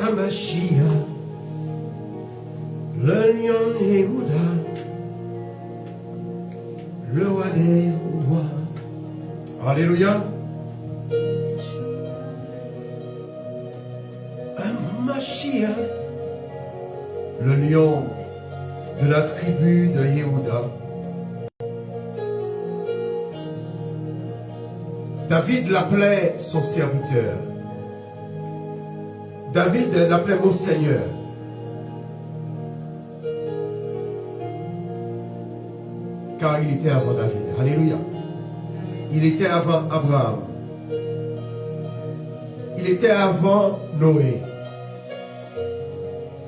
Hamashiach, le lion Yehuda, le roi des rois. Alléluia. Hamashiach, le lion de la tribu de Yehuda. David l'appelait son serviteur. David l'appelait mon Seigneur. Car il était avant David. Alléluia. Il était avant Abraham. Il était avant Noé.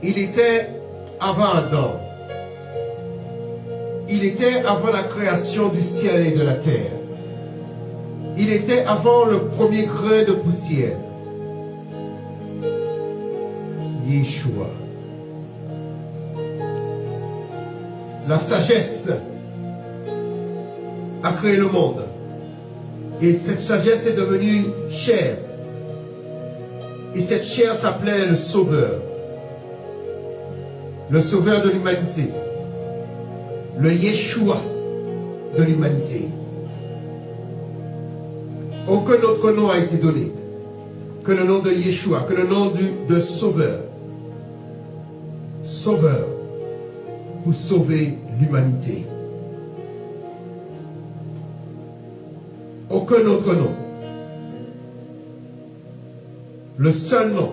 Il était avant Adam. Il était avant la création du ciel et de la terre. Il était avant le premier grain de poussière. Yeshua. La sagesse a créé le monde. Et cette sagesse est devenue chair. Et cette chair s'appelait le Sauveur. Le Sauveur de l'humanité. Le Yeshua de l'humanité. Aucun autre nom a été donné que le nom de Yeshua, que le nom de Sauveur. Sauveur pour sauver l'humanité. Aucun autre nom. Le seul nom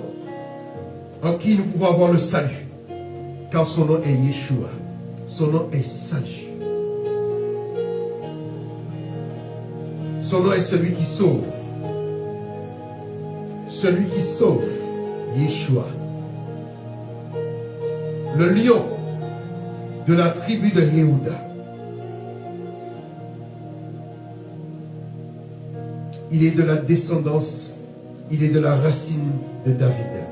en qui nous pouvons avoir le salut, car son nom est Yeshua. Son nom est salut. Son nom est celui qui sauve. Celui qui sauve, Yeshua. Le lion de la tribu de Yehuda. Il est de la descendance, il est de la racine de David.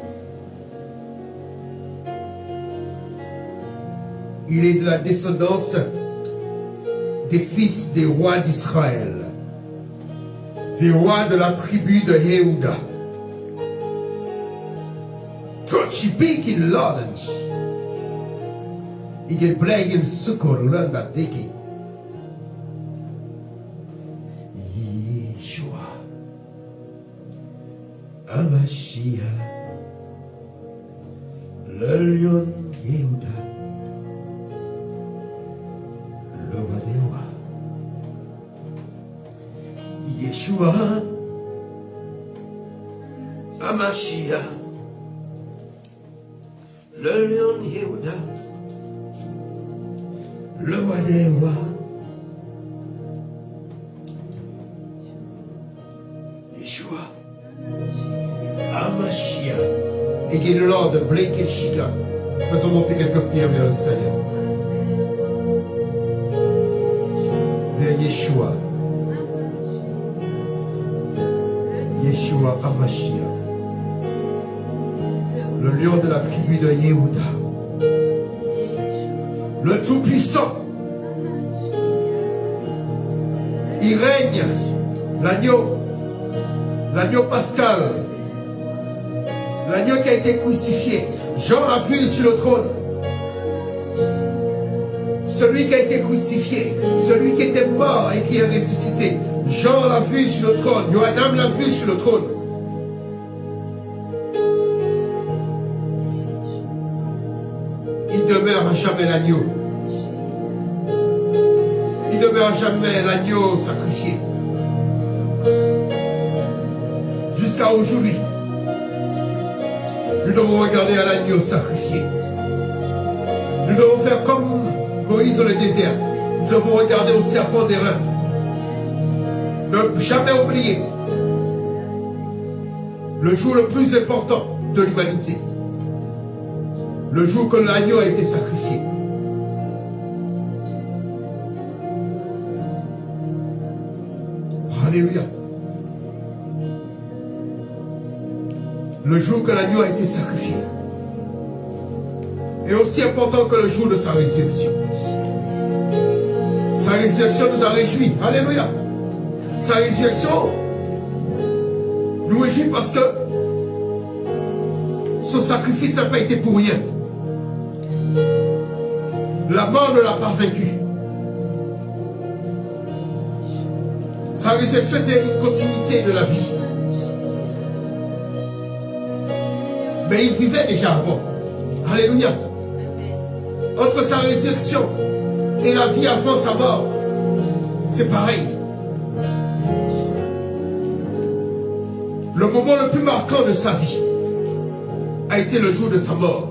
Il est de la descendance des fils des rois d'Israël, des rois de la tribu de Yehuda. Tochipik in Lodens. Ik heb blij in Sukorland dat dikkie. Yeshua. Hamashiach. Le lion Yehuda. Le roi des rois. Yeshua. Hamashiach. Le lion Yehuda. Le roi des rois. Yeshua. Hamashiach. Et qui est le Lord de Blake et Chica. Faisons monter quelques prières vers le Seigneur. Vers Yeshua. Yeshua Hamashiach. Le lion de la tribu de Yehuda. Le Tout-Puissant. Il règne. L'agneau pascal. L'agneau qui a été crucifié. Jean l'a vu sur le trône. Celui qui a été crucifié. Celui qui était mort et qui est ressuscité. Jean l'a vu sur le trône. Johanam l'a vu sur le trône. Il demeure à jamais l'agneau. Il demeure à jamais l'agneau sacrifié. Jusqu'à aujourd'hui, nous devons regarder à l'agneau sacrifié. Nous devons faire comme Moïse dans le désert. Nous devons regarder au serpent des reins. Ne jamais oublier le jour le plus important de l'humanité. Le jour que l'agneau a été sacrifié. Alléluia. Le jour que l'agneau a été sacrifié est aussi important que le jour de sa résurrection. Sa résurrection nous a réjouis. Alléluia. Sa résurrection nous réjouit parce que Son sacrifice n'a pas été pour rien. La mort ne l'a pas vaincu. Sa résurrection était une continuité de la vie. Mais il vivait déjà avant. Alléluia. Entre sa résurrection et la vie avant sa mort, c'est pareil. Le moment le plus marquant de sa vie a été le jour de sa mort,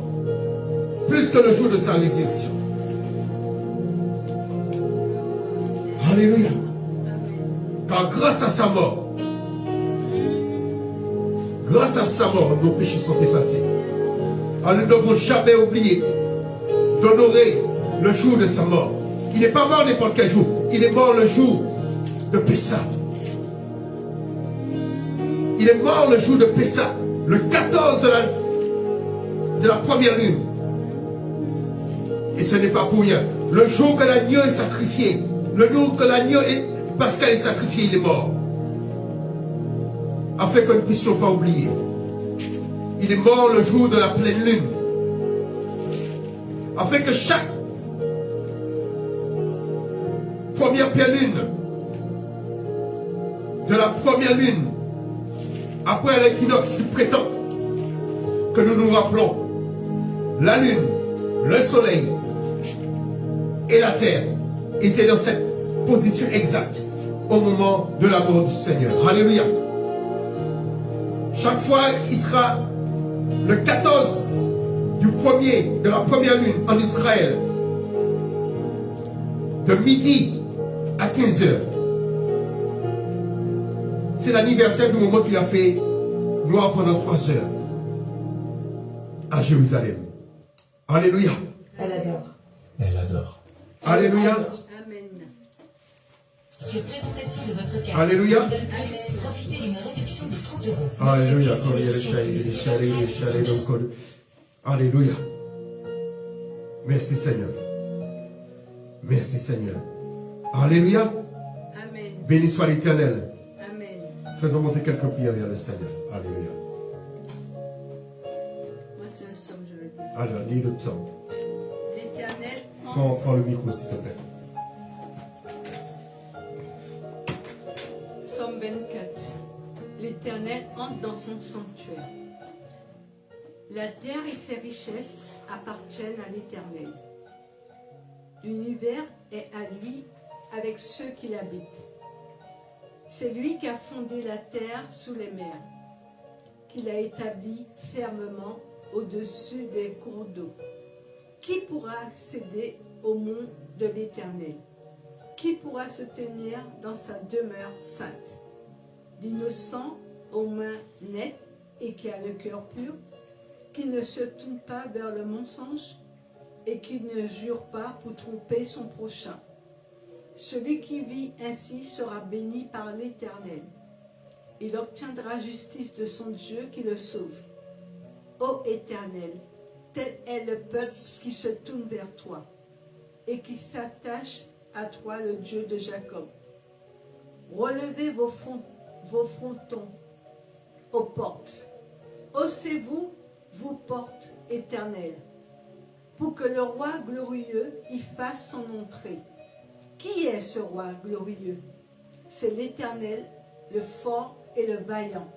plus que le jour de sa résurrection. Alléluia. Car grâce à sa mort, nos péchés sont effacés. Alors nous ne devons jamais oublier d'honorer le jour de sa mort. Il n'est pas mort n'importe quel jour. Il est mort le jour de Pessah. Il est mort le jour de Pessah, le 14 de la première lune. Et ce n'est pas pour rien. Le jour que l'agneau est sacrifié, le jour que l'agneau pascal est sacrifié, il est mort. Afin que nous ne puissions pas oublier. Il est mort le jour de la pleine lune. Afin que chaque première pleine lune de la première lune, après l'équinoxe du printemps, que nous nous rappelons, la lune, le soleil et la terre étaient dans cette position exacte au moment de la mort du Seigneur. Alléluia. Chaque fois, il sera le 14 de la première lune en Israël, de midi à 15 heures. C'est l'anniversaire du moment qu'il a fait gloire pendant 3 heures à Jérusalem. Alléluia. Elle adore. Elle adore. Alléluia. Amen. Sur présentation de votre carte. Alléluia. Profitez d'une réduction de 30 €. Alléluia. Alléluia. Merci Seigneur. Merci Seigneur. Alléluia. Amen. Béni soit l'Éternel. Amen. Faisons monter quelques prières vers le Seigneur. Alléluia. Moi, c'est un psaume, je vais dire. Alors, lis le psaume. L'Éternel Prends le micro, s'il te plaît. Psaume 24. L'Éternel entre dans son sanctuaire. La terre et ses richesses appartiennent à l'Éternel. L'univers est à lui avec ceux qui l'habitent. C'est lui qui a fondé la terre sous les mers, qu'il a établi fermement au-dessus des cours d'eau. Qui pourra accéder au mont de l'Éternel? Qui pourra se tenir dans sa demeure sainte? L'innocent aux mains nettes et qui a le cœur pur, qui ne se tourne pas vers le mensonge et qui ne jure pas pour tromper son prochain. Celui qui vit ainsi sera béni par l'Éternel. Il obtiendra justice de son Dieu qui le sauve. Ô Éternel, tel est le peuple qui se tourne vers toi et qui s'attache à toi, le Dieu de Jacob. Relevez vos frontons aux portes. Haussez-vous, vous portes éternelles, pour que le roi glorieux y fasse son entrée. Qui est ce roi glorieux? C'est l'Éternel, le fort et le vaillant.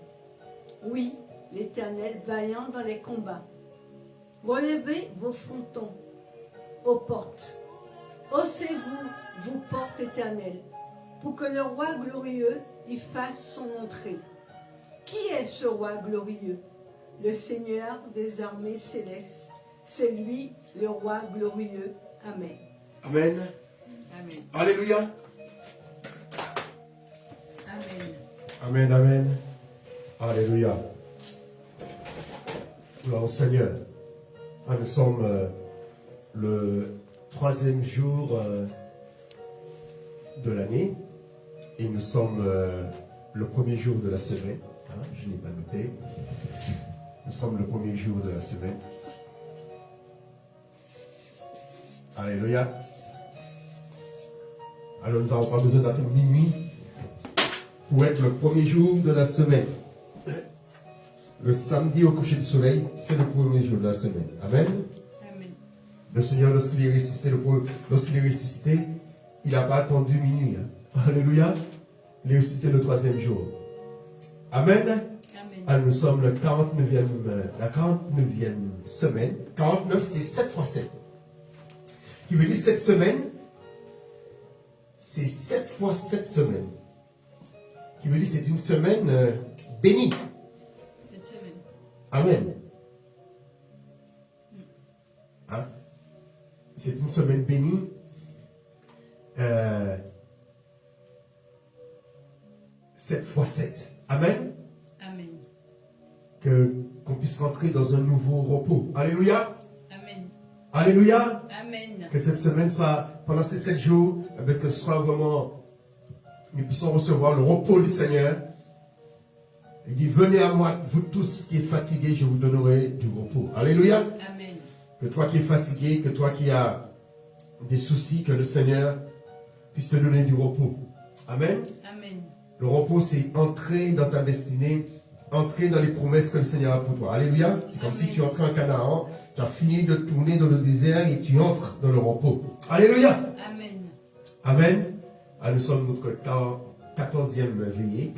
Oui, l'Éternel vaillant dans les combats. Relevez vos frontons aux portes. Haussez-vous, vous portes éternelles, pour que le roi glorieux y fasse son entrée. Qui est ce roi glorieux? Le Seigneur des armées célestes. C'est lui, le roi glorieux. Amen. Amen. Amen. Alléluia. Amen. Amen, amen. Alléluia. Gloire au Seigneur. Nous sommes le 3e jour de l'année et nous sommes le 1er jour de la semaine. Je ne l'ai pas noté. Nous sommes le 1er jour de la semaine. Alléluia. Alors nous n'avons pas besoin d'attendre minuit pour être le 1er jour de la semaine. Le samedi au coucher du soleil, c'est le premier jour de la semaine. Amen. Amen. Le Seigneur, lorsqu'il est ressuscité, il n'a pas attendu minuit. Hein. Alléluia. Il est ressuscité le troisième jour. Amen. Amen. Alors nous sommes la 49e semaine. 49, c'est 7 fois 7. Qui veut dire cette semaine, c'est 7 fois 7 semaines. Qui veut dire c'est une semaine bénie. Cette semaine. Amen. Hein? C'est une semaine bénie. 7 fois 7. Amen. Amen. Qu'on puisse rentrer dans un nouveau repos. Alléluia. Amen. Alléluia. Amen. Que cette semaine soit, pendant ces 7 jours, que ce soit vraiment, nous puissions recevoir le repos du Seigneur. Il dit, venez à moi, vous tous qui êtes fatigués, je vous donnerai du repos. Alléluia. Amen. Que toi qui es fatigué, que toi qui as des soucis, que le Seigneur puisse te donner du repos. Amen. Amen. Le repos, c'est entrer dans ta destinée, entrer dans les promesses que le Seigneur a pour toi. Alléluia. C'est comme si tu entrais en Canaan, tu as fini de tourner dans le désert et tu entres dans le repos. Alléluia. Amen. Amen. Ah, nous sommes notre 14e veillée,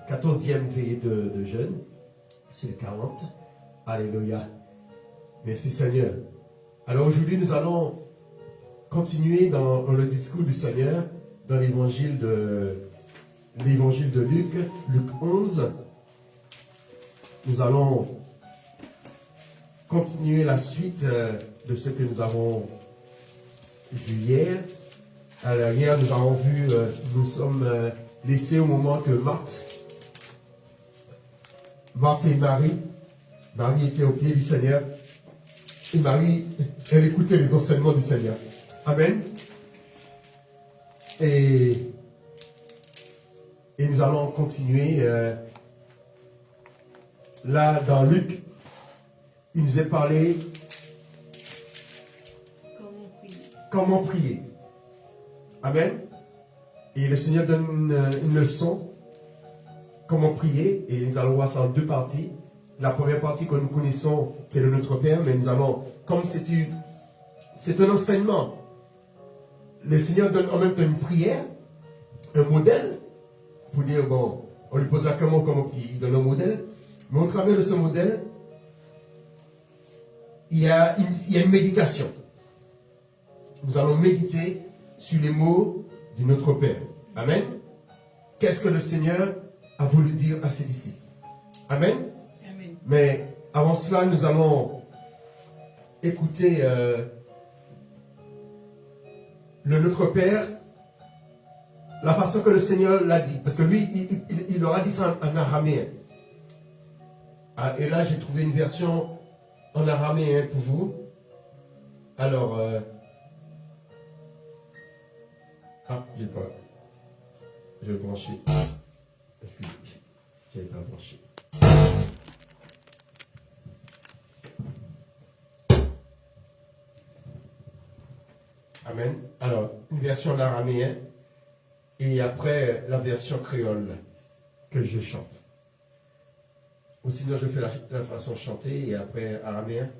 14e veillée de jeûne. C'est le 40. Alléluia. Merci Seigneur. Alors aujourd'hui, nous allons continuer dans le discours du Seigneur, dans l'évangile de Luc, Luc 11. Nous allons continuer la suite de ce que nous avons vu hier. Alors hier, nous avons vu, nous sommes laissés au moment que Marthe et Marie étaient au pied du Seigneur. Et Marie, elle écoutait les enseignements du Seigneur. Amen. Et nous allons continuer. Là, dans Luc, il nous est parlé comment prier. Amen. Et le Seigneur donne une leçon, comment prier. Et nous allons voir ça en deux parties. La première partie que nous connaissons, qui est de notre Père, mais nous allons, comme c'est un enseignement, le Seigneur donne en même temps une prière, un modèle, pour dire, bon, on lui pose la comment prier, il donne un modèle, mais au travers de ce modèle, il y a une méditation. Nous allons méditer sur les mots de notre Père. Amen. Qu'est-ce que le Seigneur a voulu dire à ses disciples? Amen. Amen. Mais avant cela, nous allons écouter le Notre Père, la façon que le Seigneur l'a dit. Parce que lui, il leur a dit ça en araméen. Ah, et là, j'ai trouvé une version en araméen pour vous. Alors, je vais brancher. Excusez-moi, je n'avais pas branché. Amen. Alors, une version en araméen et après la version créole que je chante. Ou sinon, je fais la façon chantée et après araméen.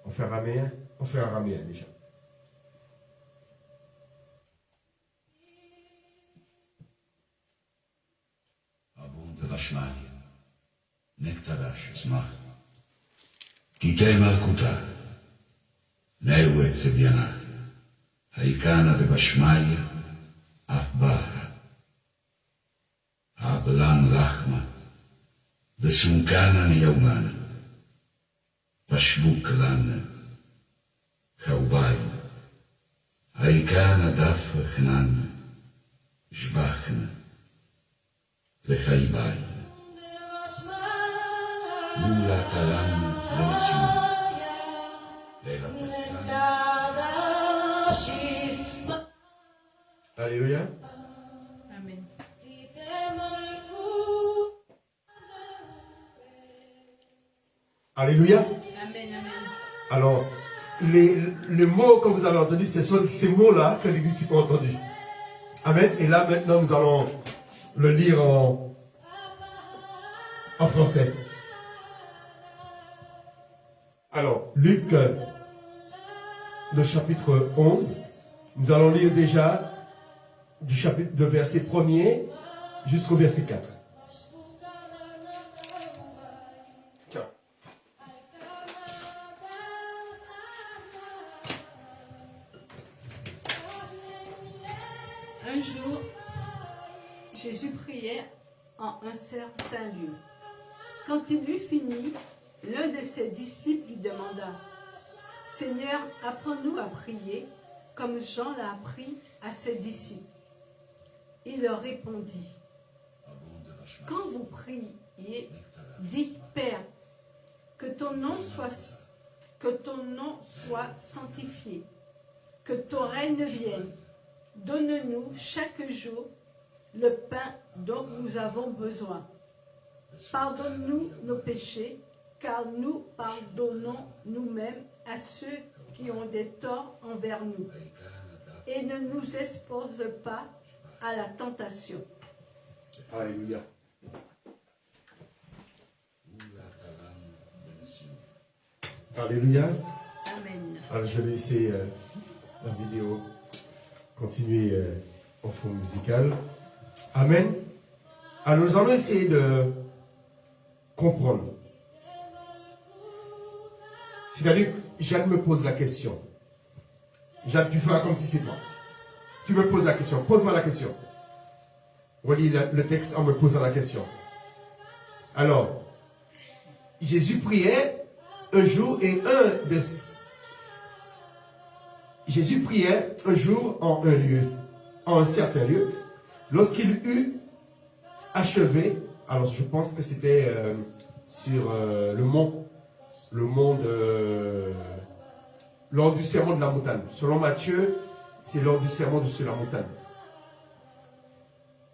On fait araméen déjà. Bashmalia, Nektarash Smach, Tite Malkuta, Newe Tsebianach, Haikana de Bashmalia, Afbaha, Ablan Lachma, de Sunkana Yaumana, Pashbuk Lana, Kaubai, Haikana Daf Knan, Jbachna, Lechaibai. Mula Talan Lesin. Alléluia. Amen. Alléluia. Amen. Amen. Alors, les mots que vous avez entendus, ce sont ces mots-là que les disciples ont entendus. Amen. Et là, maintenant, nous allons le lire en français. Alors, Luc, le chapitre 11, nous allons lire déjà du chapitre de verset 1er jusqu'au verset 4. Tiens. Un jour, Jésus priait en un certain lieu. Quand il eut fini, l'un de ses disciples lui demanda « Seigneur, apprends-nous à prier, comme Jean l'a appris à ses disciples. » Il leur répondit « Quand vous priez, dites Père, que ton nom soit sanctifié, que ton règne vienne. Donne-nous chaque jour le pain dont nous avons besoin. Pardonne-nous nos péchés, car nous pardonnons nous-mêmes à ceux qui ont des torts envers nous. Et ne nous expose pas à la tentation. » Alléluia. Alléluia. Amen. Alors, je vais laisser la vidéo continuer en fond musical. Amen. Alors, nous allons essayer de comprendre. C'est-à-dire, Jacques me pose la question. Jacques, tu feras comme si c'est toi. Tu me poses la question. Pose-moi la question. Relis le texte en me posant la question. Alors, Jésus priait un jour et Jésus priait un jour en un certain lieu. Lorsqu'il eut achevé, alors je pense que c'était sur le mont lors du sermon de la montagne. Selon Matthieu, c'est lors du sermon sur la montagne.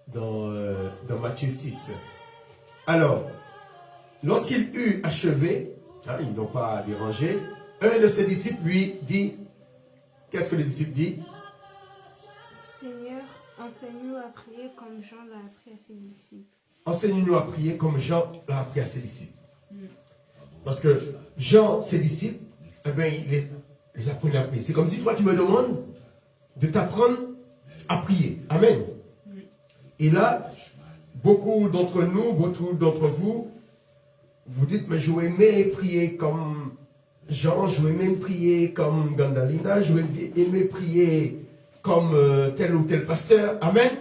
Dans Matthieu 6. Alors, lorsqu'il eut achevé, ils n'ont pas dérangé, un de ses disciples lui dit, qu'est-ce que le disciple dit? Seigneur, enseigne-nous à prier comme Jean l'a appris à ses disciples. Enseigne-nous à prier comme Jean l'a appris à ses disciples. Parce que Jean, ses disciples, eh bien, il les apprenait à prier. C'est comme si toi, tu me demandes de t'apprendre à prier. Amen. Et là, beaucoup d'entre nous, beaucoup d'entre vous, vous dites, mais je vais aimer prier comme Jean, je vais aimer prier comme Gandalina, je vais aimer prier comme tel ou tel pasteur. Amen.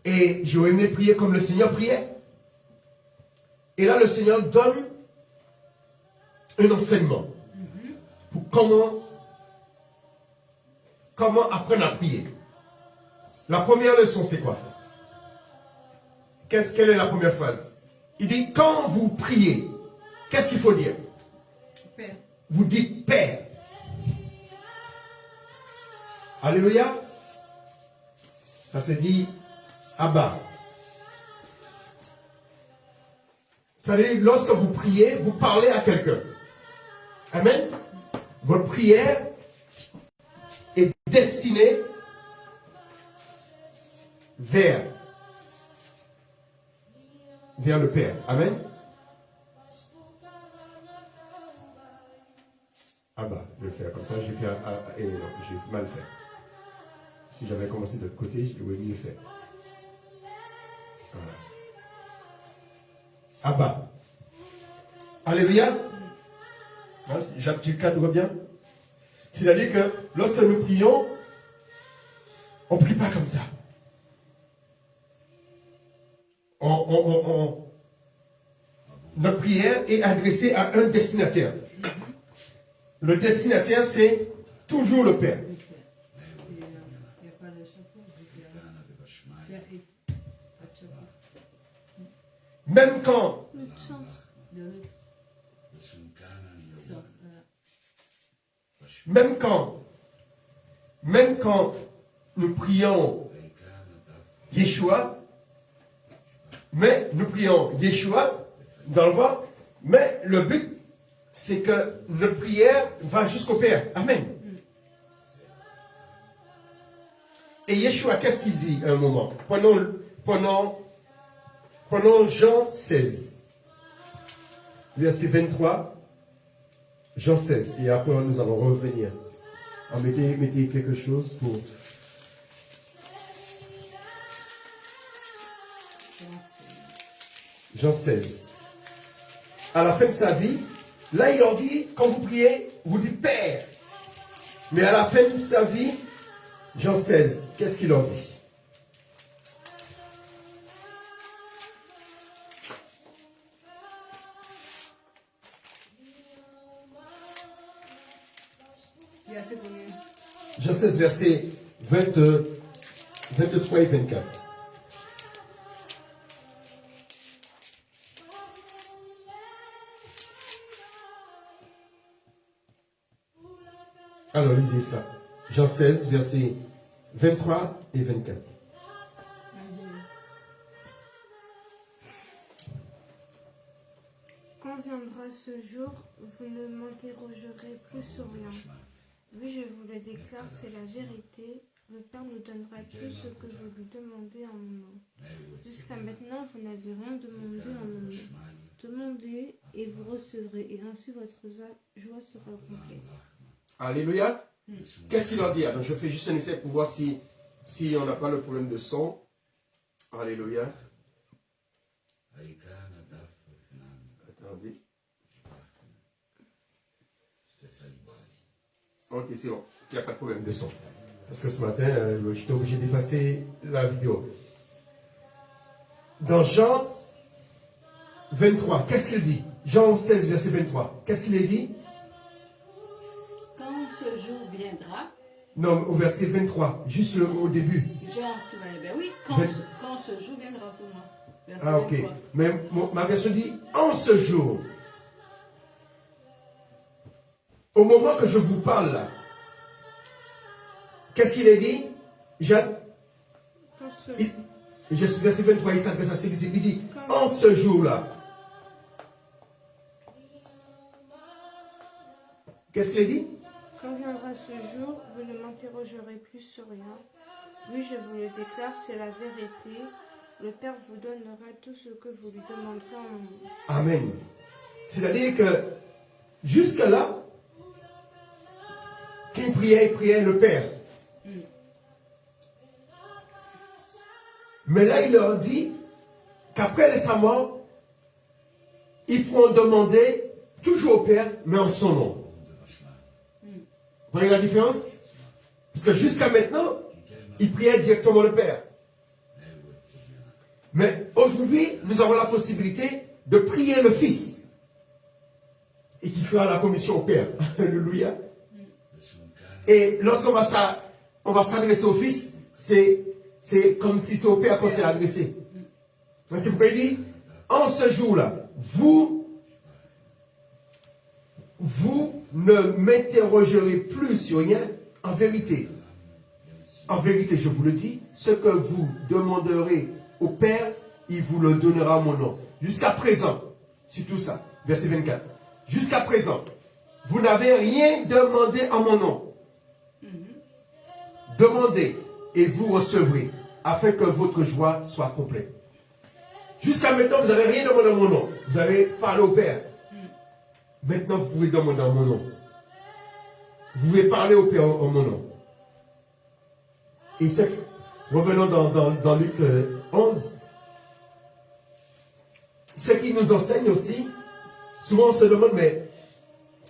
Et je vais aimer prier comme le Seigneur priait. Et là, le Seigneur donne un enseignement pour comment apprendre à prier. La première leçon, c'est quoi? Quelle est la première phrase? Il dit, quand vous priez, qu'est-ce qu'il faut dire? Père. Vous dites Père. Alléluia. Ça se dit Abba. Ça veut dire, lorsque vous priez, vous parlez à quelqu'un. Amen. Votre prière est destinée vers le Père. Amen. Abba, je vais faire comme ça, j'ai mal fait. Si j'avais commencé de l'autre côté, je l'aurais mieux fait. Voilà. Abba. Alléluia. Jacques, tu cadres bien. C'est-à-dire que lorsque nous prions, on ne prie pas comme ça. Notre prière est adressée à un destinataire. Le destinataire, c'est toujours le Père. Même quand nous prions Yeshua, mais nous prions Yeshua dans le voix, mais le but, c'est que notre prière va jusqu'au Père. Amen. Et Yeshua, qu'est-ce qu'il dit à un moment? Prenons Jean 16, verset 23 Jean 16. Et après, nous allons revenir. Mettez quelque chose pour... Jean 16. À la fin de sa vie, là il leur dit, quand vous priez, vous dites Père. Mais à la fin de sa vie, Jean 16, qu'est-ce qu'il leur dit? Jean 16, versets 23 et 24. Alors, lisez cela. Jean 16, versets 23 et 24. Quand viendra ce jour, vous ne m'interrogerez plus sur rien. Oui, je vous le déclare, c'est la vérité. Le Père nous donnera tout ce que vous lui demandez en mon nom. Jusqu'à maintenant, vous n'avez rien demandé en mon nom. Demandez et vous recevrez, et ainsi votre joie sera complète. Alléluia. Qu'est-ce qu'il leur dit? Donc, je fais juste un essai pour voir si on n'a pas le problème de son. Alléluia. Attendez. Ok, c'est bon. Il n'y a pas de problème de son. Parce que ce matin, j'étais obligé d'effacer la vidéo. Dans Jean 23, qu'est-ce qu'il dit? Jean 16, verset 23. Qu'est-ce qu'il est dit? Quand ce jour viendra, Non, au verset 23, juste au début. Jean, ben oui, quand ce jour viendra pour moi. Verset Ah, ok. 23. Mais ma version dit en ce jour. Au moment que je vous parle là, qu'est-ce qu'il est dit? Verset 23, il s'adresse à ses disciples, il dit en ce jour-là. Qu'est-ce qu'il dit? Quand viendra ce jour, vous ne m'interrogerez plus sur rien. Oui, je vous le déclare, c'est la vérité. Le Père vous donnera tout ce que vous lui demanderez en mon nom. Amen. C'est-à-dire que jusque-là, qu'il priait, il priait le Père. Mais là, il leur dit qu'après sa mort, ils pourront demander toujours au Père, mais en son nom. Vous voyez la différence? Parce que jusqu'à maintenant, il priait directement le Père. Mais aujourd'hui, nous avons la possibilité de prier le Fils. Et qui fera la commission au Père. Alléluia. Et lorsqu'on va s'adresser au Fils, c'est comme si c'est au Père qu'on s'est adressé. C'est pourquoi il dit, en ce jour-là, vous ne m'interrogerez plus sur rien. En vérité, je vous le dis, ce que vous demanderez au Père, il vous le donnera en mon nom. Jusqu'à présent, c'est tout ça, verset 24. Jusqu'à présent, vous n'avez rien demandé en mon nom. Demandez et vous recevrez, afin que votre joie soit complète. Jusqu'à maintenant, vous n'avez rien demandé en mon nom. Vous avez parlé au Père. Maintenant, vous pouvez demander en mon nom. Vous pouvez parler au Père en mon nom. Et revenons dans Luc 11. Ce qui nous enseigne aussi, souvent on se demande, mais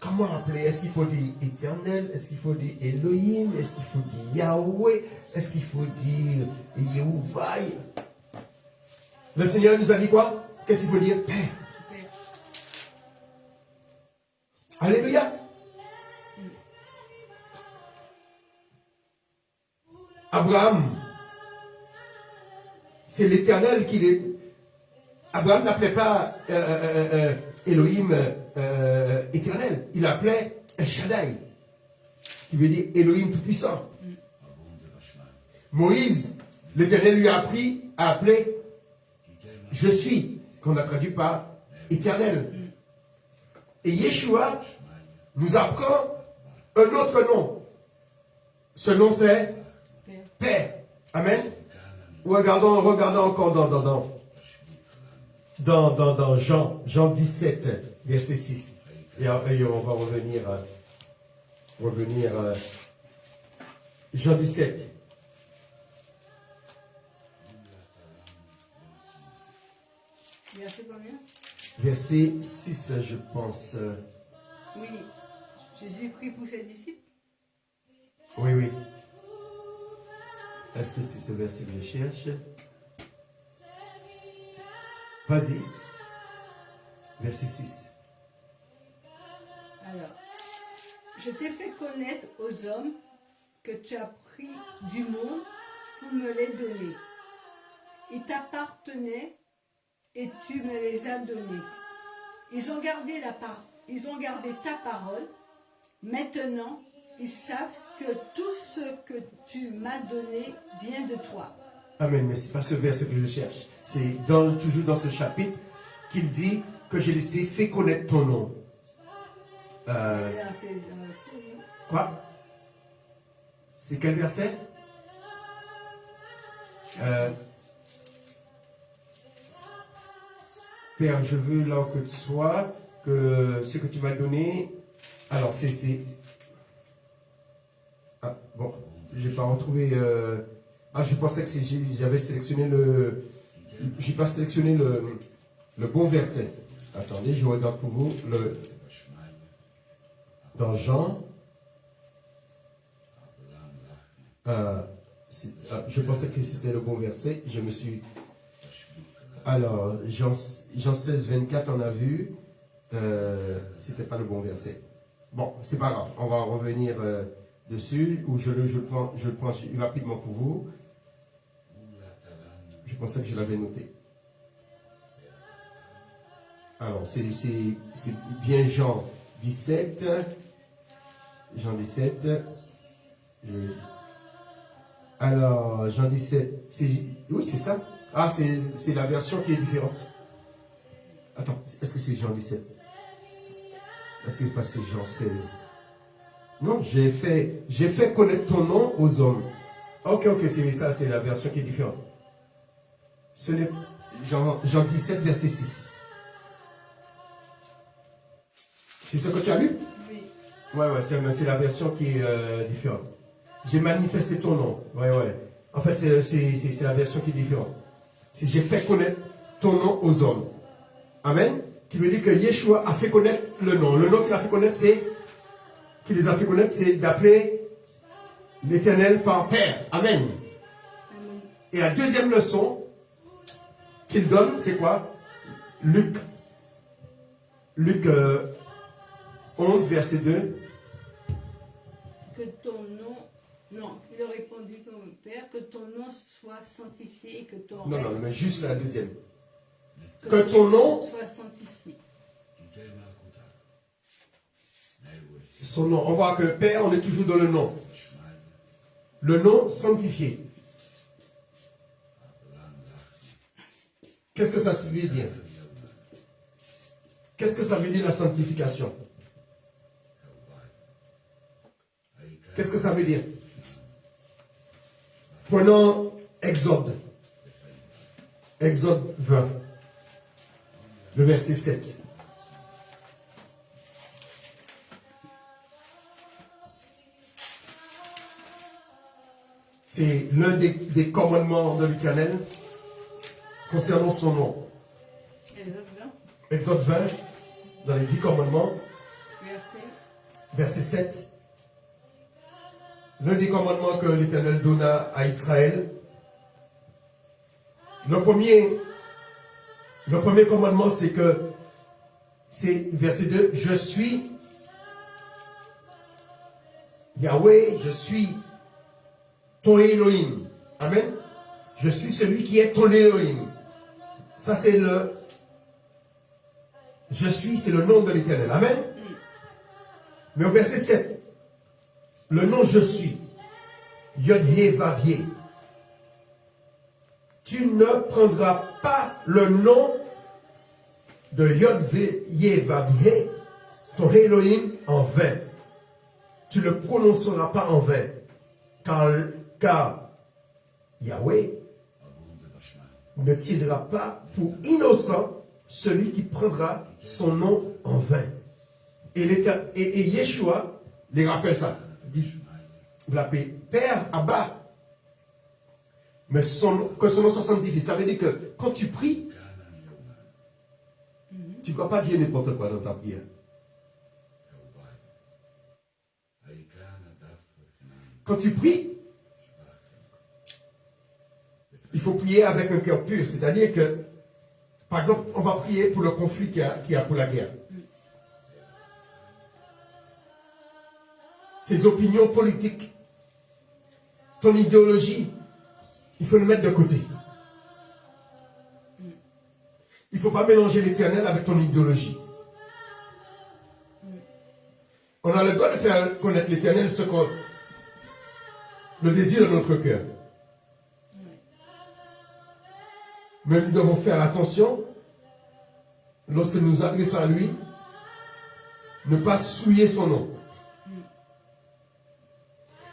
comment appeler? Est-ce qu'il faut dire éternel? Est-ce qu'il faut dire Elohim? Est-ce qu'il faut dire Yahweh? Est-ce qu'il faut dire Yehovah? Le Seigneur nous a dit quoi? Qu'est-ce qu'il faut dire? Père. Alléluia. Abraham, c'est l'Éternel qui est. Abraham n'appelait pas Elohim éternel. Il appelait El Shaddai, qui veut dire Elohim tout-puissant. Moïse, l'Éternel lui a appris à appeler Je suis, qu'on a traduit par éternel. Et Yeshua nous apprend un autre nom. Ce nom c'est Père. Amen. Regardons encore dans Jean 17, verset 6. Et on va revenir Jean 17. Verset combien? Verset 6, je pense. Oui. Jésus prie pour ses disciples. Oui, oui. Est-ce que c'est ce verset que je cherche? Vas-y. Verset 6. Alors, je t'ai fait connaître aux hommes que tu as pris du monde pour me les donner. Ils t'appartenaient et tu me les as donnés. Ils ont gardé ta parole. Maintenant, ils savent que tout ce que tu m'as donné vient de toi. Amen. Mais ce n'est pas ce verset que je cherche. C'est toujours dans ce chapitre qu'il dit que je les ai fait connaître ton nom. Quoi? C'est quel verset? Père, je veux là où que tu sois, que ce que tu m'as donné. Alors, Ah, bon, j'ai pas retrouvé. Je pensais que j'avais sélectionné le. J'ai pas sélectionné le bon verset. Attendez, je regarde pour vous. Dans Jean. Je pensais que c'était le bon verset. Je me suis. Alors, Jean 16, 24, on a vu. C'était pas le bon verset. Bon, c'est pas grave. On va revenir dessus. Ou je le prends rapidement pour vous. Je pensais que je l'avais noté. Alors, c'est bien Jean 17. Jean 17. Alors, Jean 17. Oui, c'est ça. Ah, c'est la version qui est différente. Attends, est-ce que c'est Jean 17? Est-ce que c'est Jean 16? Non, j'ai fait connaître ton nom aux hommes. Ok, c'est ça, c'est la version qui est différente. Ce n'est Jean 17, verset 6. C'est ce que tu as lu? Oui. Ouais, c'est la version qui est différente. J'ai manifesté ton nom. Ouais. En fait, c'est la version qui est différente. J'ai fait connaître ton nom aux hommes. Amen. Qui veut dire que Yeshua a fait connaître le nom. Le nom qu'il a fait connaître, c'est d'appeler l'Éternel par Père. Amen. Et la deuxième leçon qu'il donne, c'est quoi? Luc 11, verset 2. Que ton nom... Non, il a répondu comme Père, que ton nom soit sanctifié et que ton Non, règne... mais juste la deuxième. Que ton nom soit sanctifié. Son nom. On voit que Père, on est toujours dans le nom. Le nom sanctifié. Qu'est-ce que ça veut dire? Qu'est-ce que ça veut dire la sanctification? Qu'est-ce que ça veut dire? Prenons Exode. Exode 20. Le verset 7. C'est l'un des commandements de l'Éternel concernant son nom. Exode 20, dans les 10 commandements, verset 7. L'un des commandements que l'Éternel donna à Israël. Le premier commandement, c'est verset 2, je suis Yahweh, je suis ton Elohim. Amen. Je suis celui qui est ton Elohim. Ça, c'est je suis, c'est le nom de l'Éternel. Amen. Mais au verset 7, le nom je suis, Yod-Hé-Vav-Hé. Tu ne prendras pas le nom de Yod-Hé-Vav-Hé, ton Elohim, en vain. Tu ne le prononceras pas en vain. Car Yahweh ne tiendra pas pour innocent celui qui prendra son nom en vain. Et Yeshua les rappelle ça. Il dit, vous l'appelez Père, Abba. Mais que son nom soit sanctifié. Ça veut dire que quand tu pries, tu ne dois pas dire n'importe quoi dans ta prière. Quand tu pries, il faut prier avec un cœur pur. C'est-à-dire que, par exemple, on va prier pour le conflit qu'il y a pour la guerre. Tes opinions politiques, ton idéologie, il faut le mettre de côté. Il ne faut pas mélanger l'éternel avec ton idéologie. On a le droit de faire connaître l'éternel ce qu'on le désir de notre cœur. Mais nous devons faire attention lorsque nous nous adressons à lui, ne pas souiller son nom.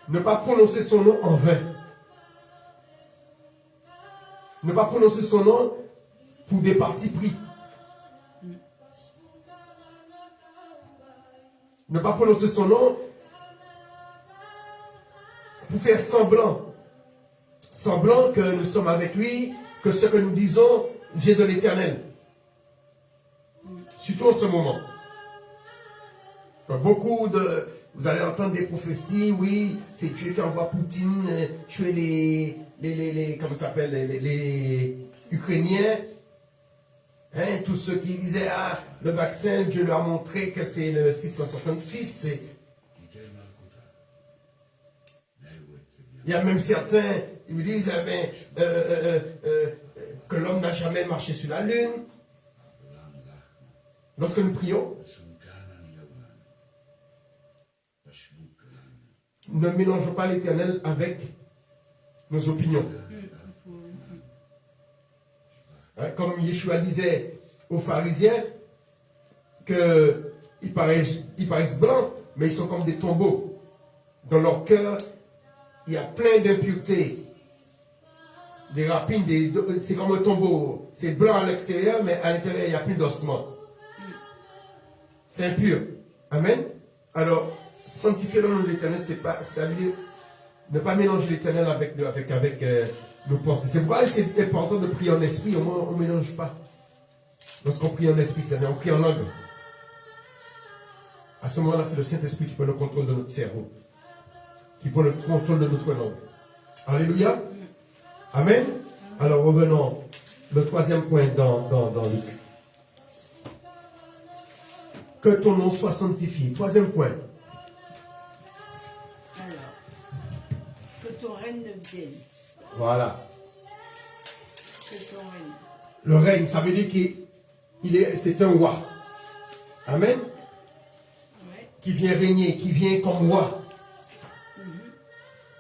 Ne pas prononcer son nom en vain. Ne pas prononcer son nom pour des partis pris. Ne pas prononcer son nom pour faire semblant. Semblant que nous sommes avec lui, que ce que nous disons vient de l'Éternel. Surtout en ce moment. Vous allez entendre des prophéties, oui, c'est Dieu qui envoie Poutine tuer comment ça s'appelle, les Ukrainiens. Hein, tous ceux qui disaient, le vaccin, Dieu leur a montré que c'est le 666. Il y a même certains, ils me disent, que l'homme n'a jamais marché sur la lune. Lorsque nous prions, ne mélangeons pas l'Éternel avec nos opinions. Hein, comme Yeshua disait aux pharisiens qu'ils paraissent blancs, mais ils sont comme des tombeaux. Dans leur cœur, il y a plein d'impuretés, des rapines, c'est comme un tombeau. C'est blanc à l'extérieur, mais à l'intérieur, il n'y a plus d'ossements. C'est impur. Amen. Alors, sanctifier le nom de l'Éternel, c'est-à-dire ne pas mélanger l'Éternel avec nos pensées. C'est pourquoi c'est important de prier en esprit. Au moins, on ne mélange pas. Lorsqu'on prie en esprit, c'est-à-dire on prie en langue. À ce moment-là, c'est le Saint-Esprit qui prend le contrôle de notre cerveau, qui prend le contrôle de notre langue. Alléluia. Amen. Alors revenons. Le troisième point dans Luc. Que ton nom soit sanctifié. Troisième point. Alors, que ton règne vienne. Voilà. Que ton règne. Le règne, ça veut dire c'est un roi. Amen. Ouais. Qui vient régner, qui vient comme roi.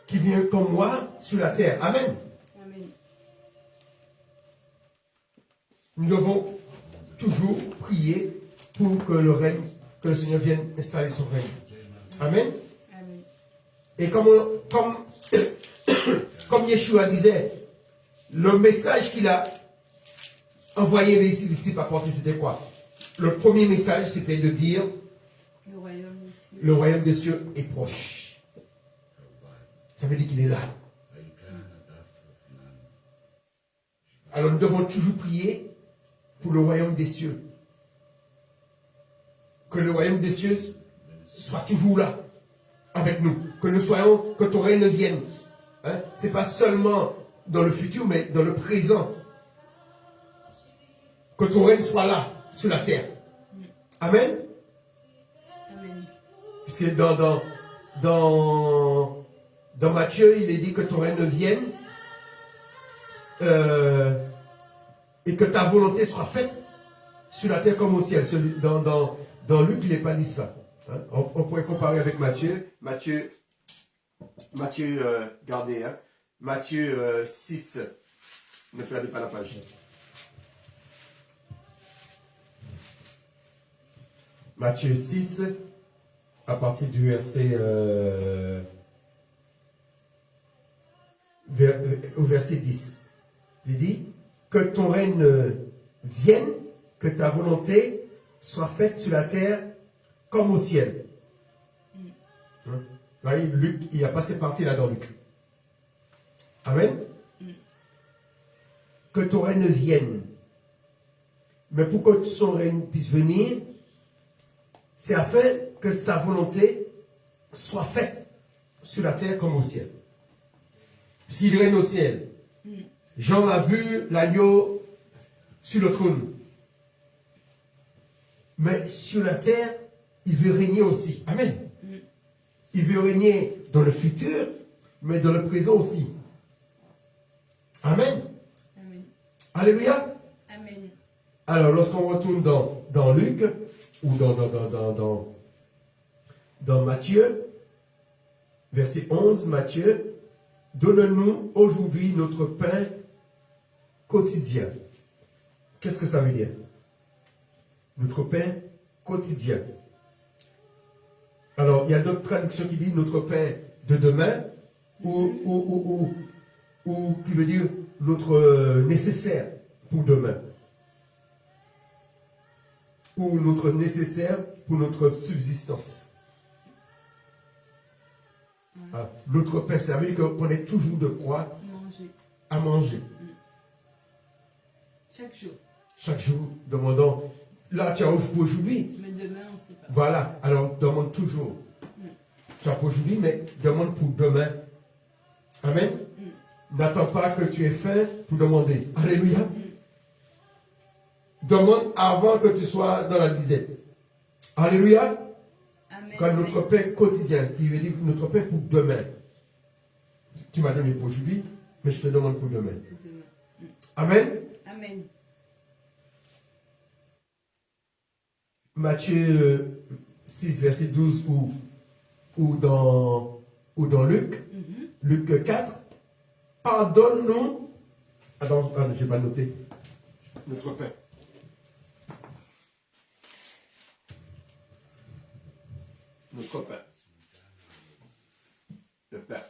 Qui vient comme roi sur la terre. Amen. Amen. Nous devons toujours prier pour que le Seigneur vienne installer son règne. Amen. Amen. Et comme Yeshua disait, le message qu'il a envoyé les disciples apporter, c'était quoi? Le premier message, c'était de dire le royaume des cieux est proche. Ça veut dire qu'il est là. Alors nous devons toujours prier pour le royaume des cieux. Que le royaume des cieux soit toujours là, avec nous. Que ton règne vienne. Hein? Ce n'est pas seulement dans le futur, mais dans le présent. Que ton règne soit là, sur la terre. Amen. Amen. Puisque dans Matthieu, il est dit que ton règne vienne et que ta volonté soit faite sur la terre comme au ciel. Dans Luc, il n'est pas dit ça. Hein? On pourrait comparer avec Matthieu. Matthieu, regardez, hein? Matthieu 6. Ne perdez pas la page. Matthieu 6, à partir du au verset 10. Il dit que ton règne vienne, que ta volonté soit faite sur la terre comme au ciel. Hein? Vous voyez, Luc, il y a pas cette partie-là dans Luc. Amen. Que ton règne vienne. Mais pour que son règne puisse venir, c'est afin que sa volonté soit faite sur la terre comme au ciel. S'il règne au ciel, Jean a vu l'agneau sur le trône. Mais sur la terre, il veut régner aussi. Amen. Il veut régner dans le futur, mais dans le présent aussi. Amen. Amen. Alléluia. Amen. Alors, lorsqu'on retourne dans Luc, ou dans Matthieu, verset 11, Matthieu, donne-nous aujourd'hui notre pain quotidien. Qu'est-ce que ça veut dire? Notre pain quotidien. Alors, il y a d'autres traductions qui disent notre pain de demain, ou qui veut dire notre nécessaire pour demain. Ou notre nécessaire pour notre subsistance. Ah, notre pain, ça veut dire qu'on ait toujours de quoi Manger. à manger. Chaque jour. Chaque jour, demandons, là tu as pour aujourd'hui. Mais demain, on ne sait pas. Voilà, alors demande toujours. Tu as pour aujourd'hui, mais demande pour demain. Amen. N'attends pas que tu aies faim pour demander. Alléluia. Demande avant que tu sois dans la disette. Alléluia. Amen. Quand notre pain quotidien, qui veut dire notre pain pour demain. Tu m'as donné pour aujourd'hui, mais je te demande pour demain. Demain. Amen. Amen. Matthieu 6, verset 12 ou dans Luc, Luc 4. Pardonne-nous. Attends, je n'ai pas noté. Notre pain. Notre pain. Le pain.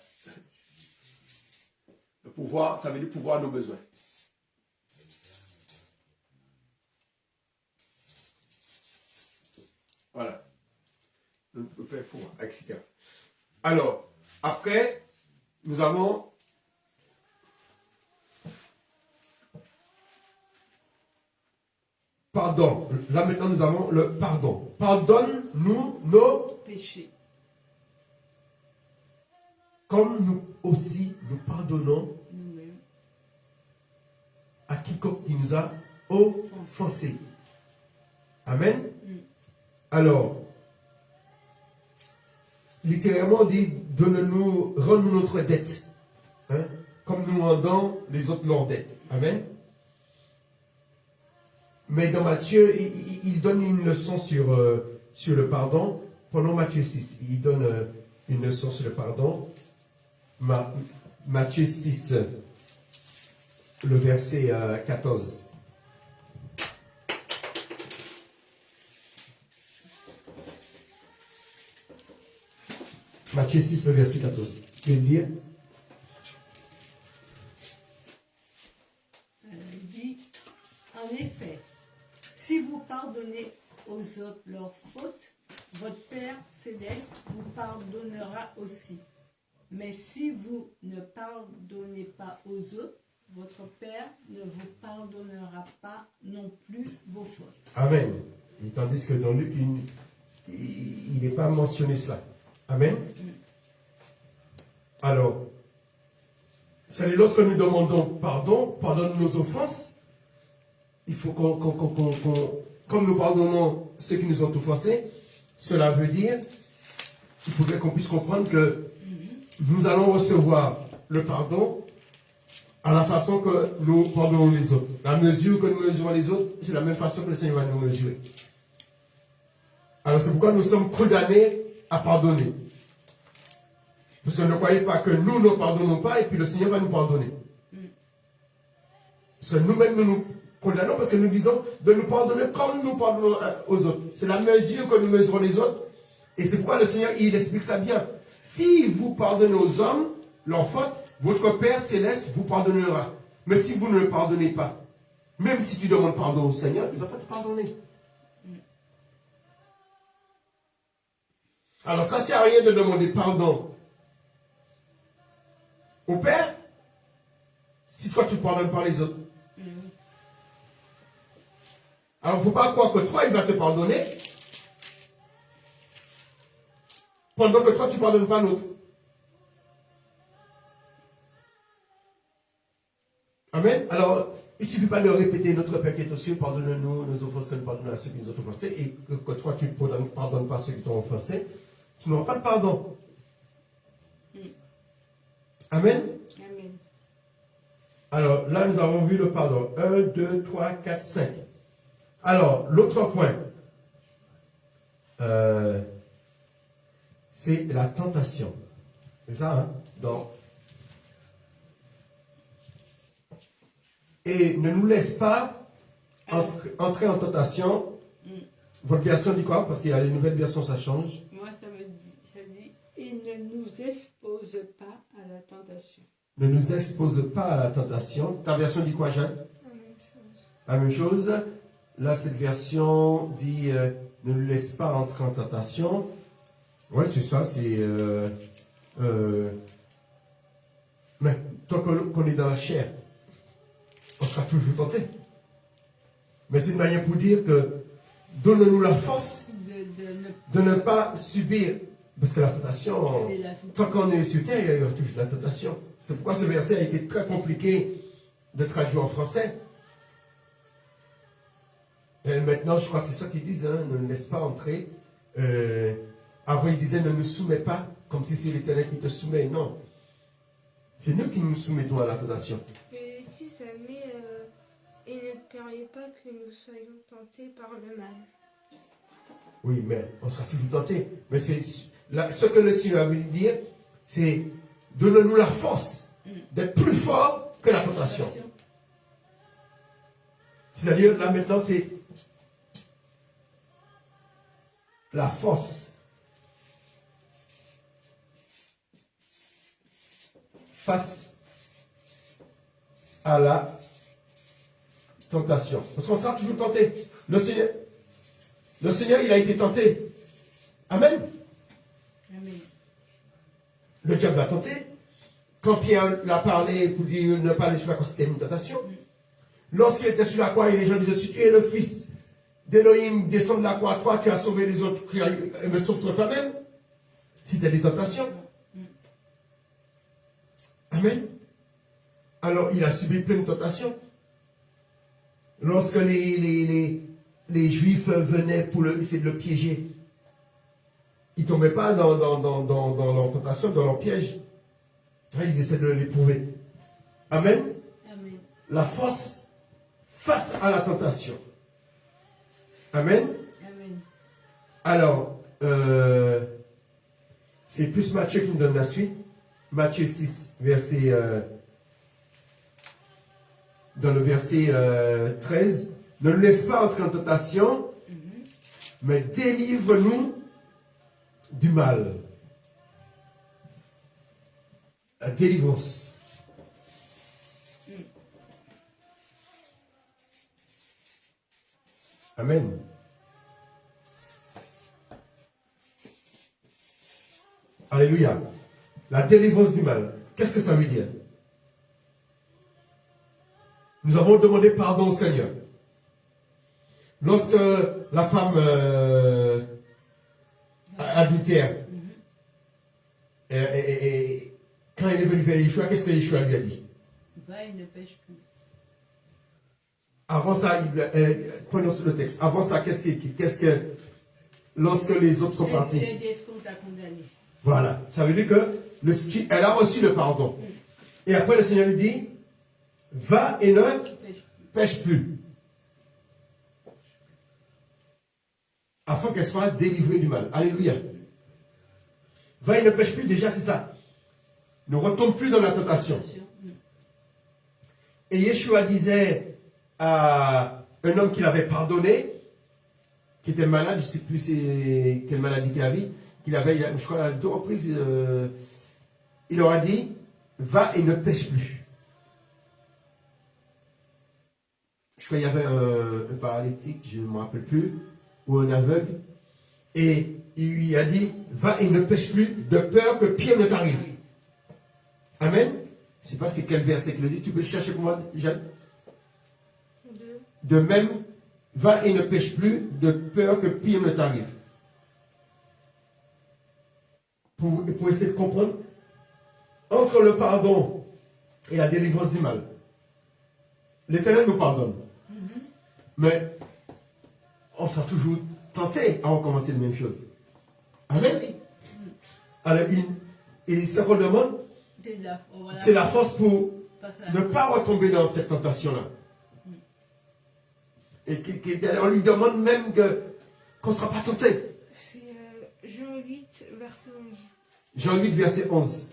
Le pouvoir, ça veut dire pouvoir à nos besoins. Voilà. Notre pain pouvoir, etc. Alors, après, nous avons pardon. Là maintenant, nous avons le pardon. Pardonne-nous nos Péché. comme nous aussi nous pardonnons Nous-mêmes. à quiconque qui nous a offensés. Amen. Alors, littéralement, on dit donne-nous, rends-nous notre dette. Hein, comme nous rendons les autres leur dette. Amen. Mais dans Matthieu, il donne une leçon sur le pardon. Pendant Matthieu 6, il donne une leçon sur le pardon. Matthieu 6, le verset 14. Matthieu 6, le verset 14. Tu veux le lire? Il dit, en effet, si vous pardonnez aux autres leurs fautes, votre Père céleste vous pardonnera aussi. Mais si vous ne pardonnez pas aux autres, votre Père ne vous pardonnera pas non plus vos fautes. Amen. Et tandis que dans Luc, il n'est pas mentionné cela. Amen. Alors, c'est lorsque nous demandons pardon, pardonne nos offenses, il faut comme nous pardonnons ceux qui nous ont offensés, cela veut dire, il faudrait qu'on puisse comprendre que nous allons recevoir le pardon à la façon que nous pardonnons les autres. La mesure que nous mesurons les autres, c'est la même façon que le Seigneur va nous mesurer. Alors c'est pourquoi nous sommes condamnés à pardonner. Parce que ne croyez pas que nous ne pardonnons pas et puis le Seigneur va nous pardonner. Parce que nous-mêmes nous condamnons parce que nous disons de nous pardonner comme nous pardonnons aux autres. C'est la mesure que nous mesurons les autres. Et c'est pourquoi le Seigneur, il explique ça bien. Si vous pardonnez aux hommes leurs fautes, votre Père céleste vous pardonnera. Mais si vous ne le pardonnez pas, même si tu demandes pardon au Seigneur, il ne va pas te pardonner. Alors ça ne sert à rien de demander pardon au Père si toi tu ne pardonnes pas les autres. Alors il ne faut pas croire que toi il va te pardonner pendant que toi tu ne pardonnes pas l'autre. Amen. Alors, il ne suffit pas de répéter notre Père qui est aux cieux, pardonne-nous nos offenses que nous pardonnons à ceux qui nous ont offensés, et que toi tu ne pardonnes pas ceux qui t'ont offensé, tu n'auras pas de pardon. Amen. Amen. Alors, là, nous avons vu le pardon. 1, 2, 3, 4, 5. Alors, l'autre point, c'est la tentation. C'est ça, hein? Donc, et ne nous laisse pas entrer en tentation. Votre version dit quoi? Parce qu'il y a les nouvelles versions, ça change. Moi, ça dit, il ne nous expose pas à la tentation. Ne nous expose pas à la tentation. Ta version dit quoi, Jeanne? La même chose. Là, cette version dit ne nous laisse pas entrer en tentation. Ouais, c'est ça. C'est. Mais tant qu'on est dans la chair, on sera toujours tenté. Mais c'est une manière pour dire que donne-nous la force de ne pas subir. Parce que la tentation, tant qu'on est sur terre, il y a toujours la tentation. C'est pourquoi ce verset a été très compliqué de traduire en français. Et maintenant, je crois que c'est ça qu'ils disent, hein, ne nous laisse pas entrer. Avant, ils disaient ne nous soumets pas, comme si c'est l'Éternel qui te soumet. Non. C'est nous qui nous soumettons à la tentation. Et si ça met, il ne permet pas que nous soyons tentés par le mal. Oui, mais on sera toujours tenté. Mais c'est ce que le Seigneur a voulu dire, c'est donne-nous la force d'être plus fort que la tentation. C'est-à-dire, là maintenant, c'est la force face à la tentation. Parce qu'on sera toujours tenté. Le Seigneur, il a été tenté. Amen. Amen. Le diable l'a tenté. Quand Pierre l'a parlé pour dire ne pas aller sur la croix, c'était une tentation. Lorsqu'il était sur la croix et les gens disaient, si tu es le fils d'Élohim, descends de la croix, toi qui as sauvé les autres, me sauve-toi toi-même. C'était des tentations. Amen. Alors, il a subi plein de tentations. Lorsque les Juifs venaient pour essayer de le piéger, ils ne tombaient pas dans leur tentation, dans leur piège. Ils essaient de l'éprouver. Amen. Amen. La force face à la tentation. Amen. Amen. Alors, c'est plus Matthieu qui nous donne la suite. Matthieu 6, verset, dans le verset 13. Ne nous laisse pas entrer en tentation, mais délivre-nous du mal. La délivrance. Amen. Alléluia. La délivrance du mal. Qu'est-ce que ça veut dire? Nous avons demandé pardon au Seigneur. Lorsque la femme adultère, et quand il est venu vers Yeshua, qu'est-ce que Yeshua lui a dit? Va et ne pêche plus. Avant ça, prenons sur le texte. Avant ça, qu'est-ce que lorsque les autres sont partis? Est-ce qu'on t'a condamné? Voilà. Ça veut dire que elle a reçu le pardon. Et après, le Seigneur lui dit, va et ne pêche plus. Afin qu'elle soit délivrée du mal. Alléluia. Va et ne pêche plus, déjà c'est ça. Ne retombe plus dans la tentation. Et Yeshua disait à un homme qu'il avait pardonné, qui était malade, je ne sais plus quelle maladie qu'il avait, je crois à 2 reprises, il leur a dit, va et ne pêche plus. Je crois qu'il y avait un paralytique, je ne me rappelle plus, ou un aveugle, et il lui a dit, va et ne pêche plus de peur que pire ne t'arrive. Amen. Je ne sais pas c'est quel verset qui le dit. Tu peux le chercher pour moi, Jeanne? De même, va et ne pêche plus de peur que pire ne t'arrive. Pour essayer de comprendre, entre le pardon et la délivrance du mal, l'Éternel nous pardonne. Mais on sera toujours tenté à recommencer les mêmes choses. Amen. Alors, et ce qu'on demande, c'est la force pour ne pas retomber dans cette tentation-là. Et on lui demande même qu'on ne sera pas tenté. C'est Jean 8, verset 11. Jean 8, verset 11.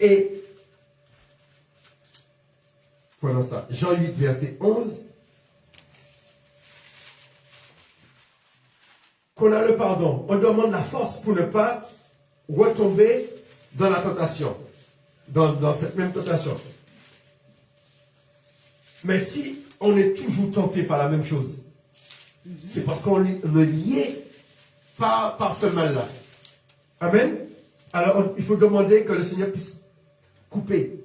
Et, voilà ça. Jean 8, verset 11. Qu'on a le pardon. On demande la force pour ne pas retomber dans la tentation. Dans cette même tentation. Mais si on est toujours tenté par la même chose, c'est parce qu'on est lié par ce mal-là. Amen. Alors, il faut demander que le Seigneur puisse couper.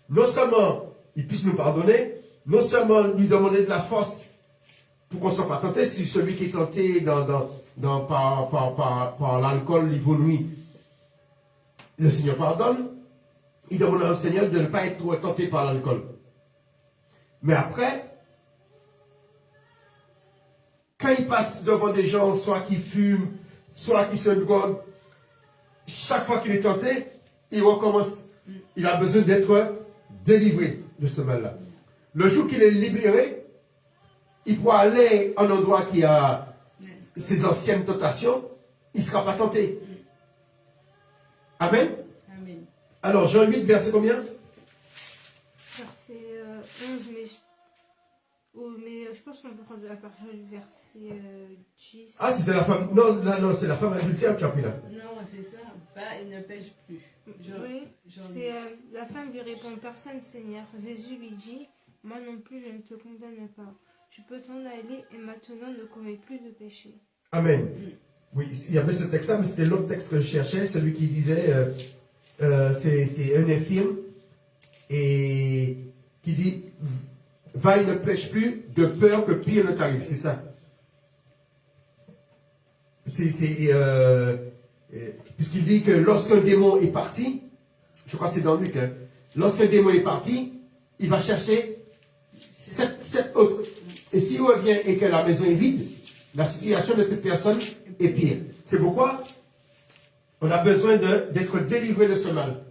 Non seulement il puisse nous pardonner, non seulement lui demander de la force pour qu'on ne soit pas tenté. Si celui qui est tenté par l'alcool, l'ivrogne, le Seigneur pardonne. Il demande au Seigneur de ne pas être tenté par l'alcool. Mais après, quand il passe devant des gens, soit qui fument, soit qui se droguent, chaque fois qu'il est tenté, il recommence. Il a besoin d'être délivré de ce mal-là. Le jour qu'il est libéré, il pourra aller à un endroit qui a ses anciennes tentations, il ne sera pas tenté. Amen. Amen. Alors, Jean 8, verset combien? Verset 11, mais je pense qu'on peut prendre à partir du verset 10. Ah, c'était la femme. Non, c'est la femme adultère qui a pris là. Non, c'est ça. Pas, il ne pêche plus. Oui, c'est la femme lui répond, personne, Seigneur. Jésus lui dit, moi non plus, je ne te condamne pas. Tu peux t'en aller et maintenant ne commets plus de péché. Amen. Oui, il y avait ce texte-là, mais c'était l'autre texte que je cherchais, celui qui disait, c'est un infirme, et qui dit, va et ne pêche plus de peur que pire ne t'arrive, c'est ça. Puisqu'il dit que lorsqu'un démon est parti, je crois que c'est dans Luc, hein, lorsqu'un démon est parti, il va chercher sept autres. Et s'il revient et que la maison est vide, la situation de cette personne est pire. C'est pourquoi on a besoin d'être délivré de ce mal.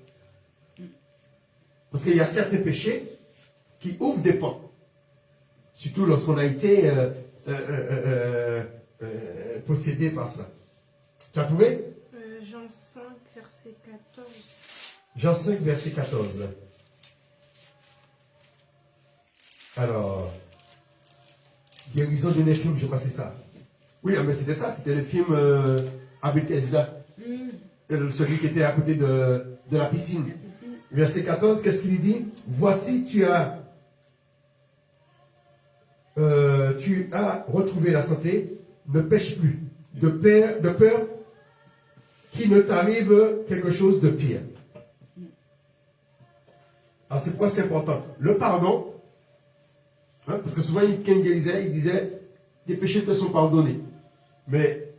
Parce qu'il y a certains péchés qui ouvrent des portes. Surtout lorsqu'on a été possédé par cela. Tu as trouvé? Jean 5, verset 14. Jean 5, verset 14. Alors, guérison de Néphim, je crois que c'est ça. Oui, mais c'était ça, c'était le film à Bethesda. Celui qui était à côté de la piscine. Verset 14, qu'est-ce qu'il dit? Voici, tu as retrouvé la santé, ne pêche plus, de peur qu'il ne t'arrive quelque chose de pire. Alors c'est pourquoi c'est important. Le pardon, hein, parce que souvent quand il disait, tes péchés te sont pardonnés. Mais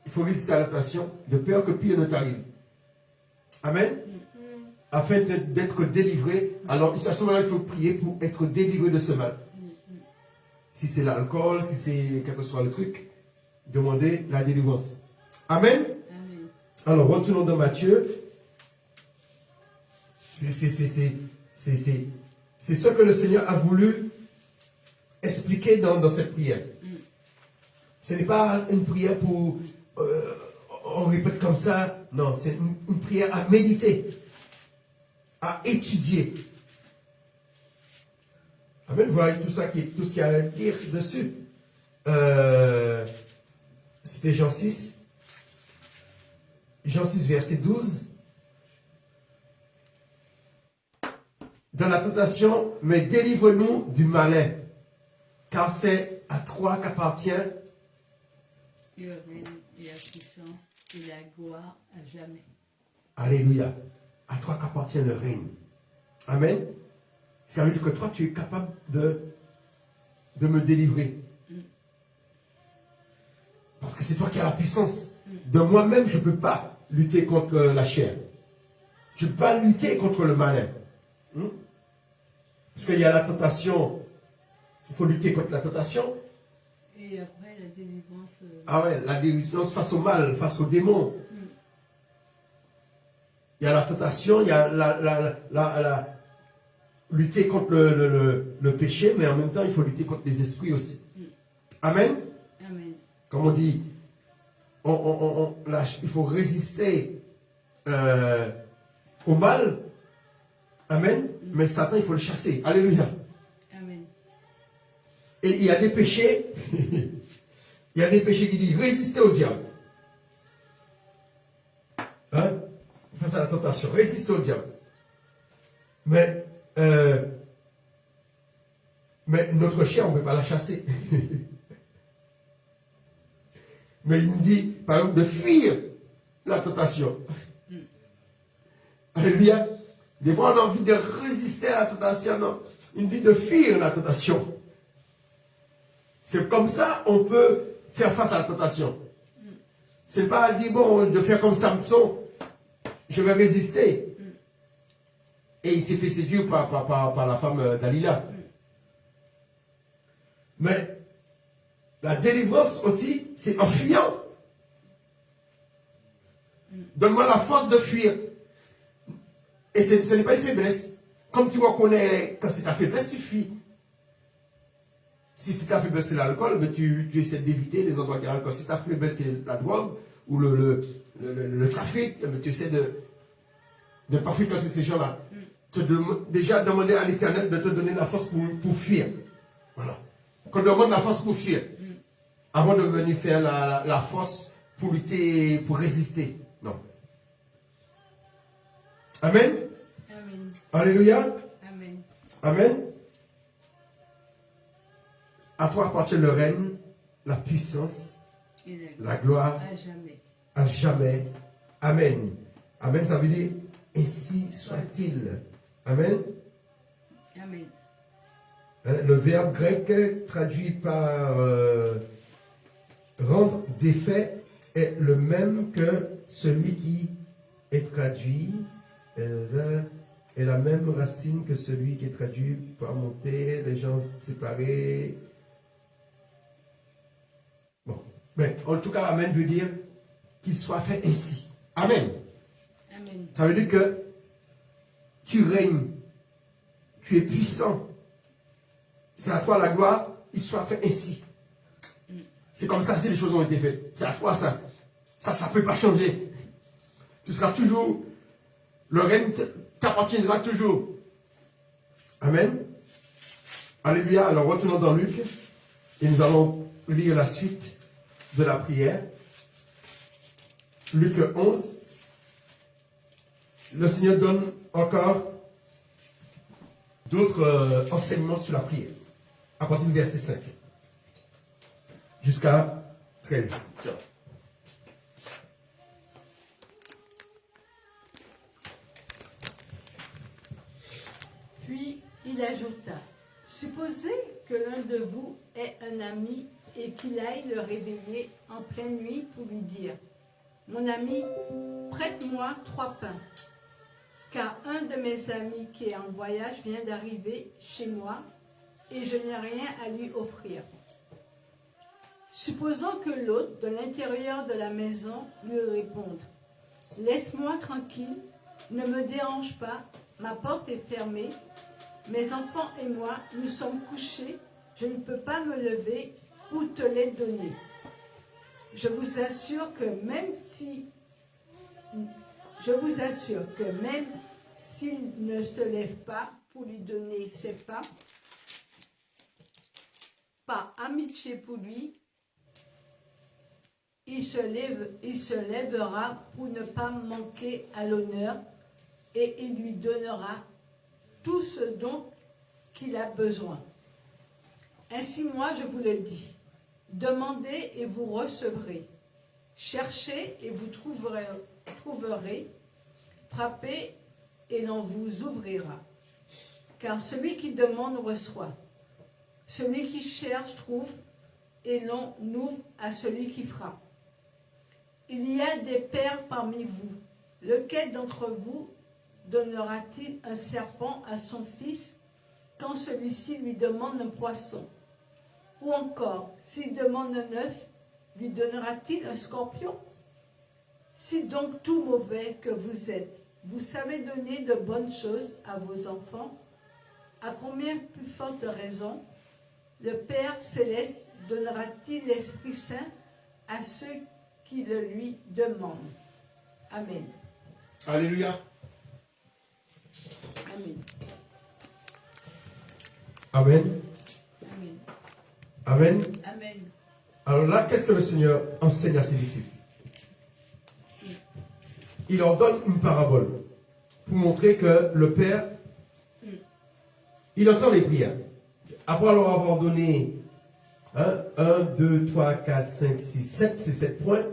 il faut résister à la tentation, de peur que pire ne t'arrive. Amen. Afin d'être délivré. Alors à ce moment-là, il faut prier pour être délivré de ce mal. Si c'est l'alcool, si c'est quel que soit le truc, demandez la délivrance. Amen. Amen. Alors, retournons dans Matthieu. C'est ce que le Seigneur a voulu expliquer dans cette prière. Ce n'est pas une prière pour... on répète comme ça. Non, c'est une prière à méditer, à étudier. Amen. Vous voyez tout ce qu'il y a à dire dessus. C'était Jean 6. Jean 6, verset 12. Dans la tentation, mais délivre-nous du malin, car c'est à toi qu'appartient Le règne et la puissance et la gloire à jamais. Alléluia. À toi qu'appartient le règne. Amen. Ça veut dire que toi, tu es capable de me délivrer. Parce que c'est toi qui as la puissance. De moi-même, je ne peux pas lutter contre la chair. Je ne peux pas lutter contre le malin. Parce qu'il y a la tentation. Il faut lutter contre la tentation. Et après, la délivrance. Ah ouais, la délivrance face au mal, face aux démons. Il y a la tentation, il y a lutter contre le péché, mais en même temps, il faut lutter contre les esprits aussi. Amen. Amen. Comme on dit, il faut résister au mal. Amen. Mais Satan, il faut le chasser. Alléluia. Amen. Et il y a des péchés, il y a des péchés qui disent résister au diable. Hein? Face à la tentation, résister au diable. Mais notre chair, on ne peut pas la chasser. Mais il nous dit, par exemple, de fuir la tentation. Alléluia. Des fois, on a envie de résister à la tentation. Non. Il dit de fuir la tentation. C'est comme ça on peut faire face à la tentation. C'est pas dire, bon, de faire comme Samson, je vais résister. Et il s'est fait séduire par la femme Dalila. Mais la délivrance aussi, c'est en fuyant. Donne-moi la force de fuir. Et ce n'est pas une faiblesse. Comme tu reconnais quand c'est ta faiblesse, tu fuis. Si c'est ta faiblesse, c'est l'alcool, mais tu essaies d'éviter les endroits qui ont l'alcool. Si ta faiblesse, c'est la drogue ou le trafic, mais tu essaies de ne pas fréquenter ces gens-là. Déjà demander à l'Éternel de te donner la force pour fuir. Voilà. Qu'on demande la force pour fuir. Avant de venir faire la force pour lutter, pour résister. Non. Amen. Amen. Alléluia. Amen. Amen. À toi appartient le règne, la puissance, Et la gloire à jamais. à jamais. Amen. Amen, ça veut dire ainsi soit-il. Amen. Amen. Le verbe grec traduit par rendre des faits est le même que celui qui est traduit, est la même racine que celui qui est traduit par monter, les gens séparés. Bon, mais en tout cas, Amen veut dire qu'il soit fait ainsi. Amen. Amen. Ça veut dire que tu règnes, tu es puissant. C'est à toi la gloire, il soit fait ainsi. C'est comme ça si les choses ont été faites. C'est à toi ça. Ça ne peut pas changer. Tu seras toujours, le règne t'appartiendra toujours. Amen. Alléluia. Alors retournons dans Luc et nous allons lire la suite de la prière. Luc 11. Le Seigneur donne encore d'autres enseignements sur la prière. À partir du verset 5. Jusqu'à 13. Tiens. Puis il ajouta, supposez que l'un de vous ait un ami et qu'il aille le réveiller en pleine nuit pour lui dire, mon ami, prête-moi 3 pains, car un de mes amis qui est en voyage vient d'arriver chez moi et je n'ai rien à lui offrir. Supposons que l'autre, de l'intérieur de la maison, lui réponde, laisse-moi tranquille, ne me dérange pas, ma porte est fermée, mes enfants et moi, nous sommes couchés, je ne peux pas me lever ou te les donner. Je vous assure que même s'il ne se lève pas pour lui donner ses pains, par amitié pour lui, il se lèvera pour ne pas manquer à l'honneur et il lui donnera tout ce dont qu'il a besoin. Ainsi, moi, je vous le dis, Demandez et vous recevrez. Cherchez et vous trouverez. Frappez et l'on vous ouvrira. Car celui qui demande reçoit. Celui qui cherche trouve et l'on ouvre à celui qui frappe. Il y a des pères parmi vous. Lequel d'entre vous donnera-t-il un serpent à son fils quand celui-ci lui demande un poisson? Ou encore, s'il demande un œuf, lui donnera-t-il un scorpion? Si donc tout mauvais que vous êtes, vous savez donner de bonnes choses à vos enfants, à combien plus forte raison le Père Céleste donnera-t-il l'Esprit Saint à ceux qui le lui demandent? Amen. Alléluia. Amen. Amen. Amen. Amen. Amen. Alors là, qu'est-ce que le Seigneur enseigne à ses disciples? Il leur donne une parabole pour montrer que le Père, il entend les prières. Après leur avoir donné 1, 2, 3, 4, 5, 6, 7, c'est 7 points,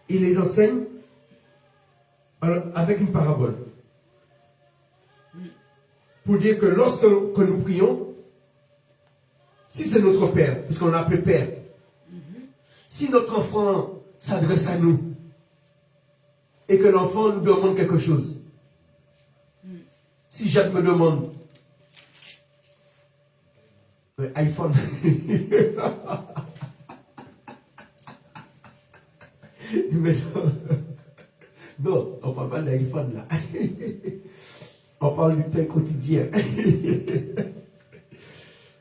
il les enseigne avec une parabole. Pour dire que lorsque nous prions, si c'est notre Père, puisqu'on l'appelle Père, si notre enfant s'adresse à nous, et que l'enfant nous demande quelque chose, si Jacques me demande iPhone, mais non, on ne parle pas d'iPhone là. On parle du pain quotidien.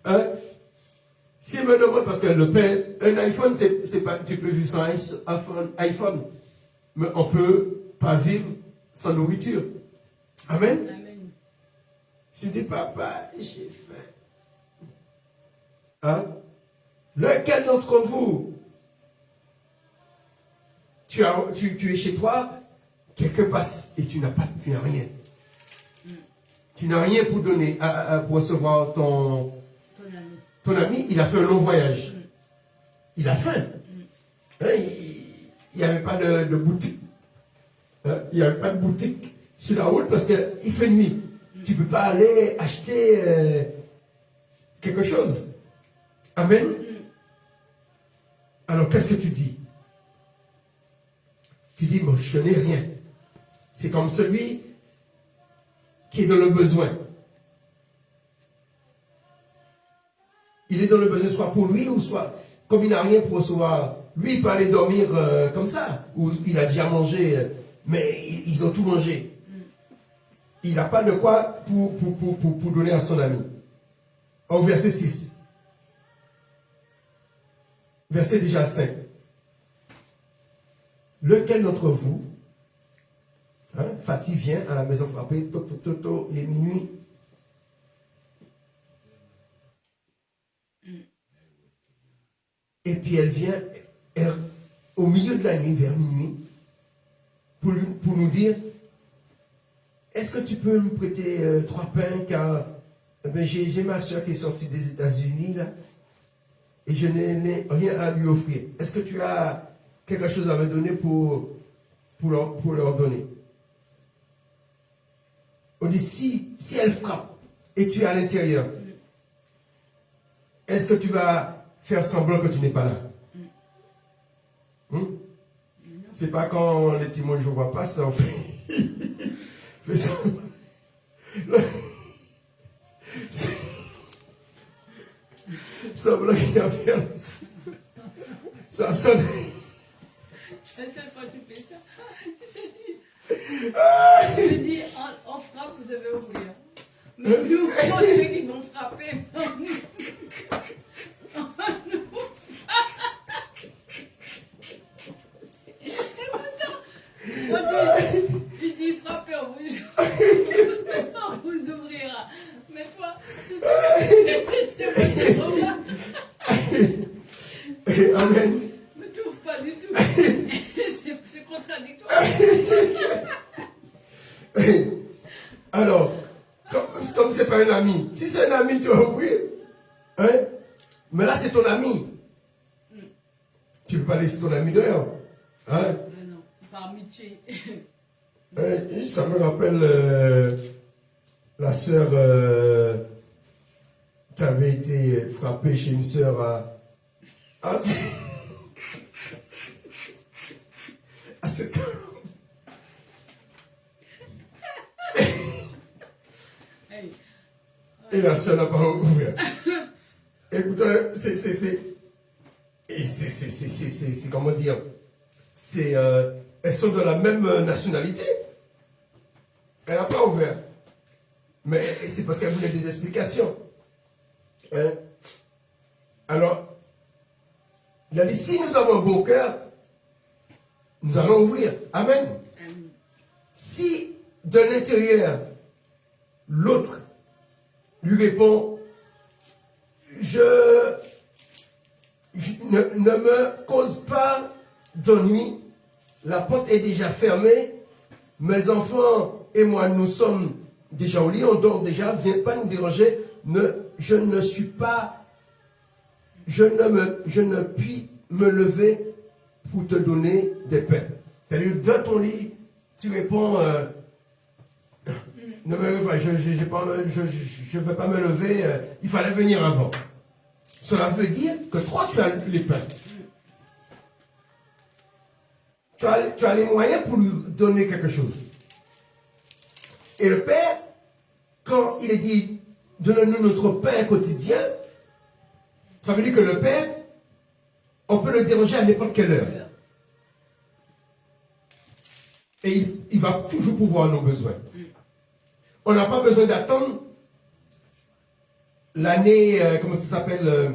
Hein? S'il me demande, parce que le pain, un iPhone, c'est pas, tu peux vivre sans iPhone, mais on ne peut pas vivre sans nourriture. Amen. Amen. Tu dis, papa, j'ai faim. Hein? Lequel d'entre vous, tu es chez toi, quelqu'un passe et tu n'as rien. Tu n'as rien pour donner, pour recevoir ton ami, il a fait un long voyage. Il a faim. Hein, il n'y avait pas de boutique. Hein, il n'y avait pas de boutique sur la route parce qu'il fait nuit. Tu ne peux pas aller acheter quelque chose. Amen. Alors qu'est-ce que tu dis? Tu dis, bon, je n'ai rien. C'est comme celui qui est dans le besoin. Il est dans le besoin soit pour lui ou soit, comme il n'a rien pour recevoir, lui il peut aller dormir comme ça, ou il a déjà mangé, mais ils ont tout mangé. Il n'a pas de quoi pour donner à son ami. Au verset 6. Verset déjà 5. Lequel d'entre vous, Fatih vient à la maison frappée, il est minuit. Et puis elle vient au milieu de la nuit, vers minuit, pour nous dire, est-ce que tu peux me prêter 3 pains, car j'ai ma soeur qui est sortie des États-Unis, là, et je n'ai rien à lui offrir. Est-ce que tu as quelque chose à me donner pour leur donner? On dit, si elle frappe, et tu es à l'intérieur, est-ce que tu vas faire semblant que tu n'es pas là? C'est pas quand les témoins de Jéhovah passent, on fait semblant qu'il y a rien. Ça sonne. Cette fois tu fais ça. Je dis, on frappe, vous devez ouvrir. Mais nous, ceux qui vont frapper, il dit frappez, on vous ouvrira. Mais toi, tu fais Amen. ne t'ouvre pas du tout. C'est contradictoire. Alors, comme c'est pas un ami, si c'est un ami, tu vas ouvrir. Hein? Mais là, c'est ton ami. Tu ne peux pas laisser ton ami dehors. Hein? Non, par amitié. Ça me rappelle la sœur qui avait été frappée chez une sœur à cette... Et la sœur n'a pas ouvert. Écoutez, c'est comment dire, elles sont de la même nationalité. Elle n'a pas ouvert. Mais c'est parce qu'elle voulait des explications. Hein? Alors, il a dit, si nous avons un bon cœur, nous allons ouvrir. Amen. Si de l'intérieur, l'autre lui répond, ne me cause pas d'ennui, la porte est déjà fermée, mes enfants et moi, nous sommes déjà au lit, on dort déjà, viens pas nous déranger, je ne puis me lever pour te donner des pains. C'est-à-dire, dans ton lit, tu réponds, ne me lève pas, je ne vais pas me lever, il fallait venir avant. Cela veut dire que toi, tu as les pains. Tu as les moyens pour lui donner quelque chose. Et le Père, quand il est dit, donne-nous notre pain quotidien, ça veut dire que le Père, on peut le déranger à n'importe quelle heure. Et il va toujours pouvoir nos besoins. On n'a pas besoin d'attendre l'année, comment ça s'appelle,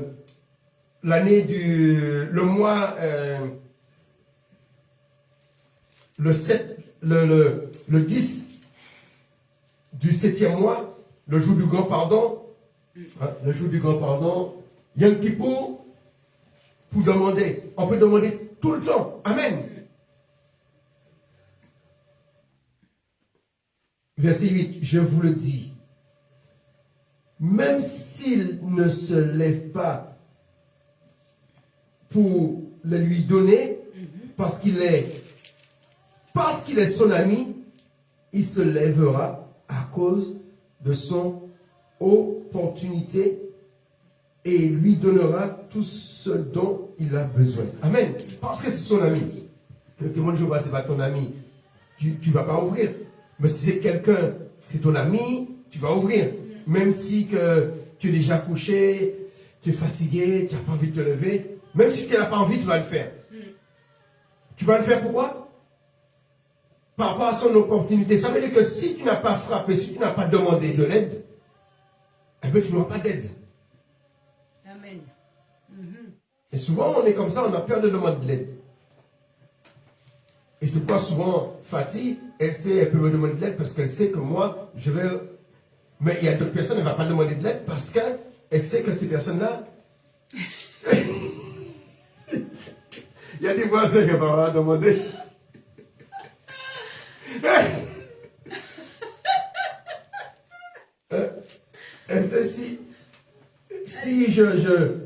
l'année le mois, le 7, le 10 du 7e mois, le jour du grand pardon, hein, le jour du grand pardon, Yom Kippour, pour demander. On peut demander tout le temps. Amen. Verset 8, je vous le dis, même s'il ne se lève pas pour le lui donner, parce qu'il est son ami, il se lèvera à cause de son opportunité et lui donnera tout ce dont il a besoin. Amen. Parce que c'est son ami. Le témoin de Jéhovah, ce n'est pas ton ami. Tu ne vas pas ouvrir. Mais si c'est quelqu'un, c'est ton ami, tu vas ouvrir. Même si que tu es déjà couché, tu es fatigué, tu n'as pas envie de te lever. Même si tu n'as pas envie, tu vas le faire. Tu vas le faire pourquoi? Par rapport à son opportunité. Ça veut dire que si tu n'as pas frappé, si tu n'as pas demandé de l'aide, eh bien tu n'auras pas d'aide. Amen. Et souvent on est comme ça, on a peur de demander de l'aide. Et c'est pourquoi souvent Fatih, elle peut me demander de l'aide parce qu'elle sait que moi, je vais... Mais il y a d'autres personnes, elle ne va pas demander de l'aide parce qu'elle sait que ces personnes-là... Il y a des voisins qui ne vont pas demander. Elle sait si je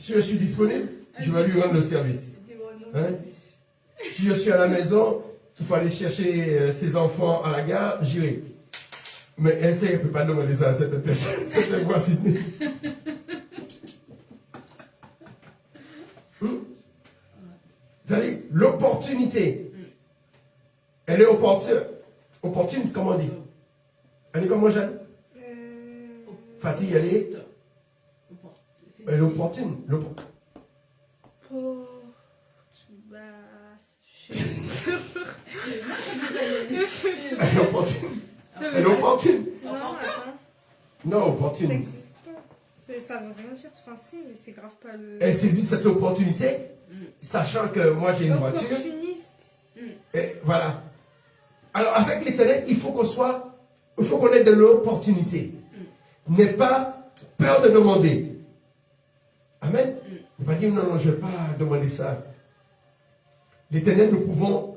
suis disponible, je vais lui rendre le service. Hein? Si je suis à la maison, il faut aller chercher ses enfants à la gare, j'irai. Mais elle sait qu'elle ne peut pas demander ça à cette personne, cette voisine. C'est-à-dire, l'opportunité. Elle est opportune. Opportune, comment on dit? Elle est comment, Jeanne? Fatih, elle est opportune. Elle est opportune. Elle est opportune. Non, attends. Non, opportune. Ça existe pas. Ça veut rien dire. Enfin, si, mais c'est grave pas le... Elle saisit cette opportunité, sachant que moi j'ai une voiture. Opportuniste. Et voilà. Alors avec l'Éternel, il faut qu'on ait de l'opportunité. N'aie pas peur de demander. Amen. Ne pas dire non, je ne vais pas demander ça. L'Éternel, nous pouvons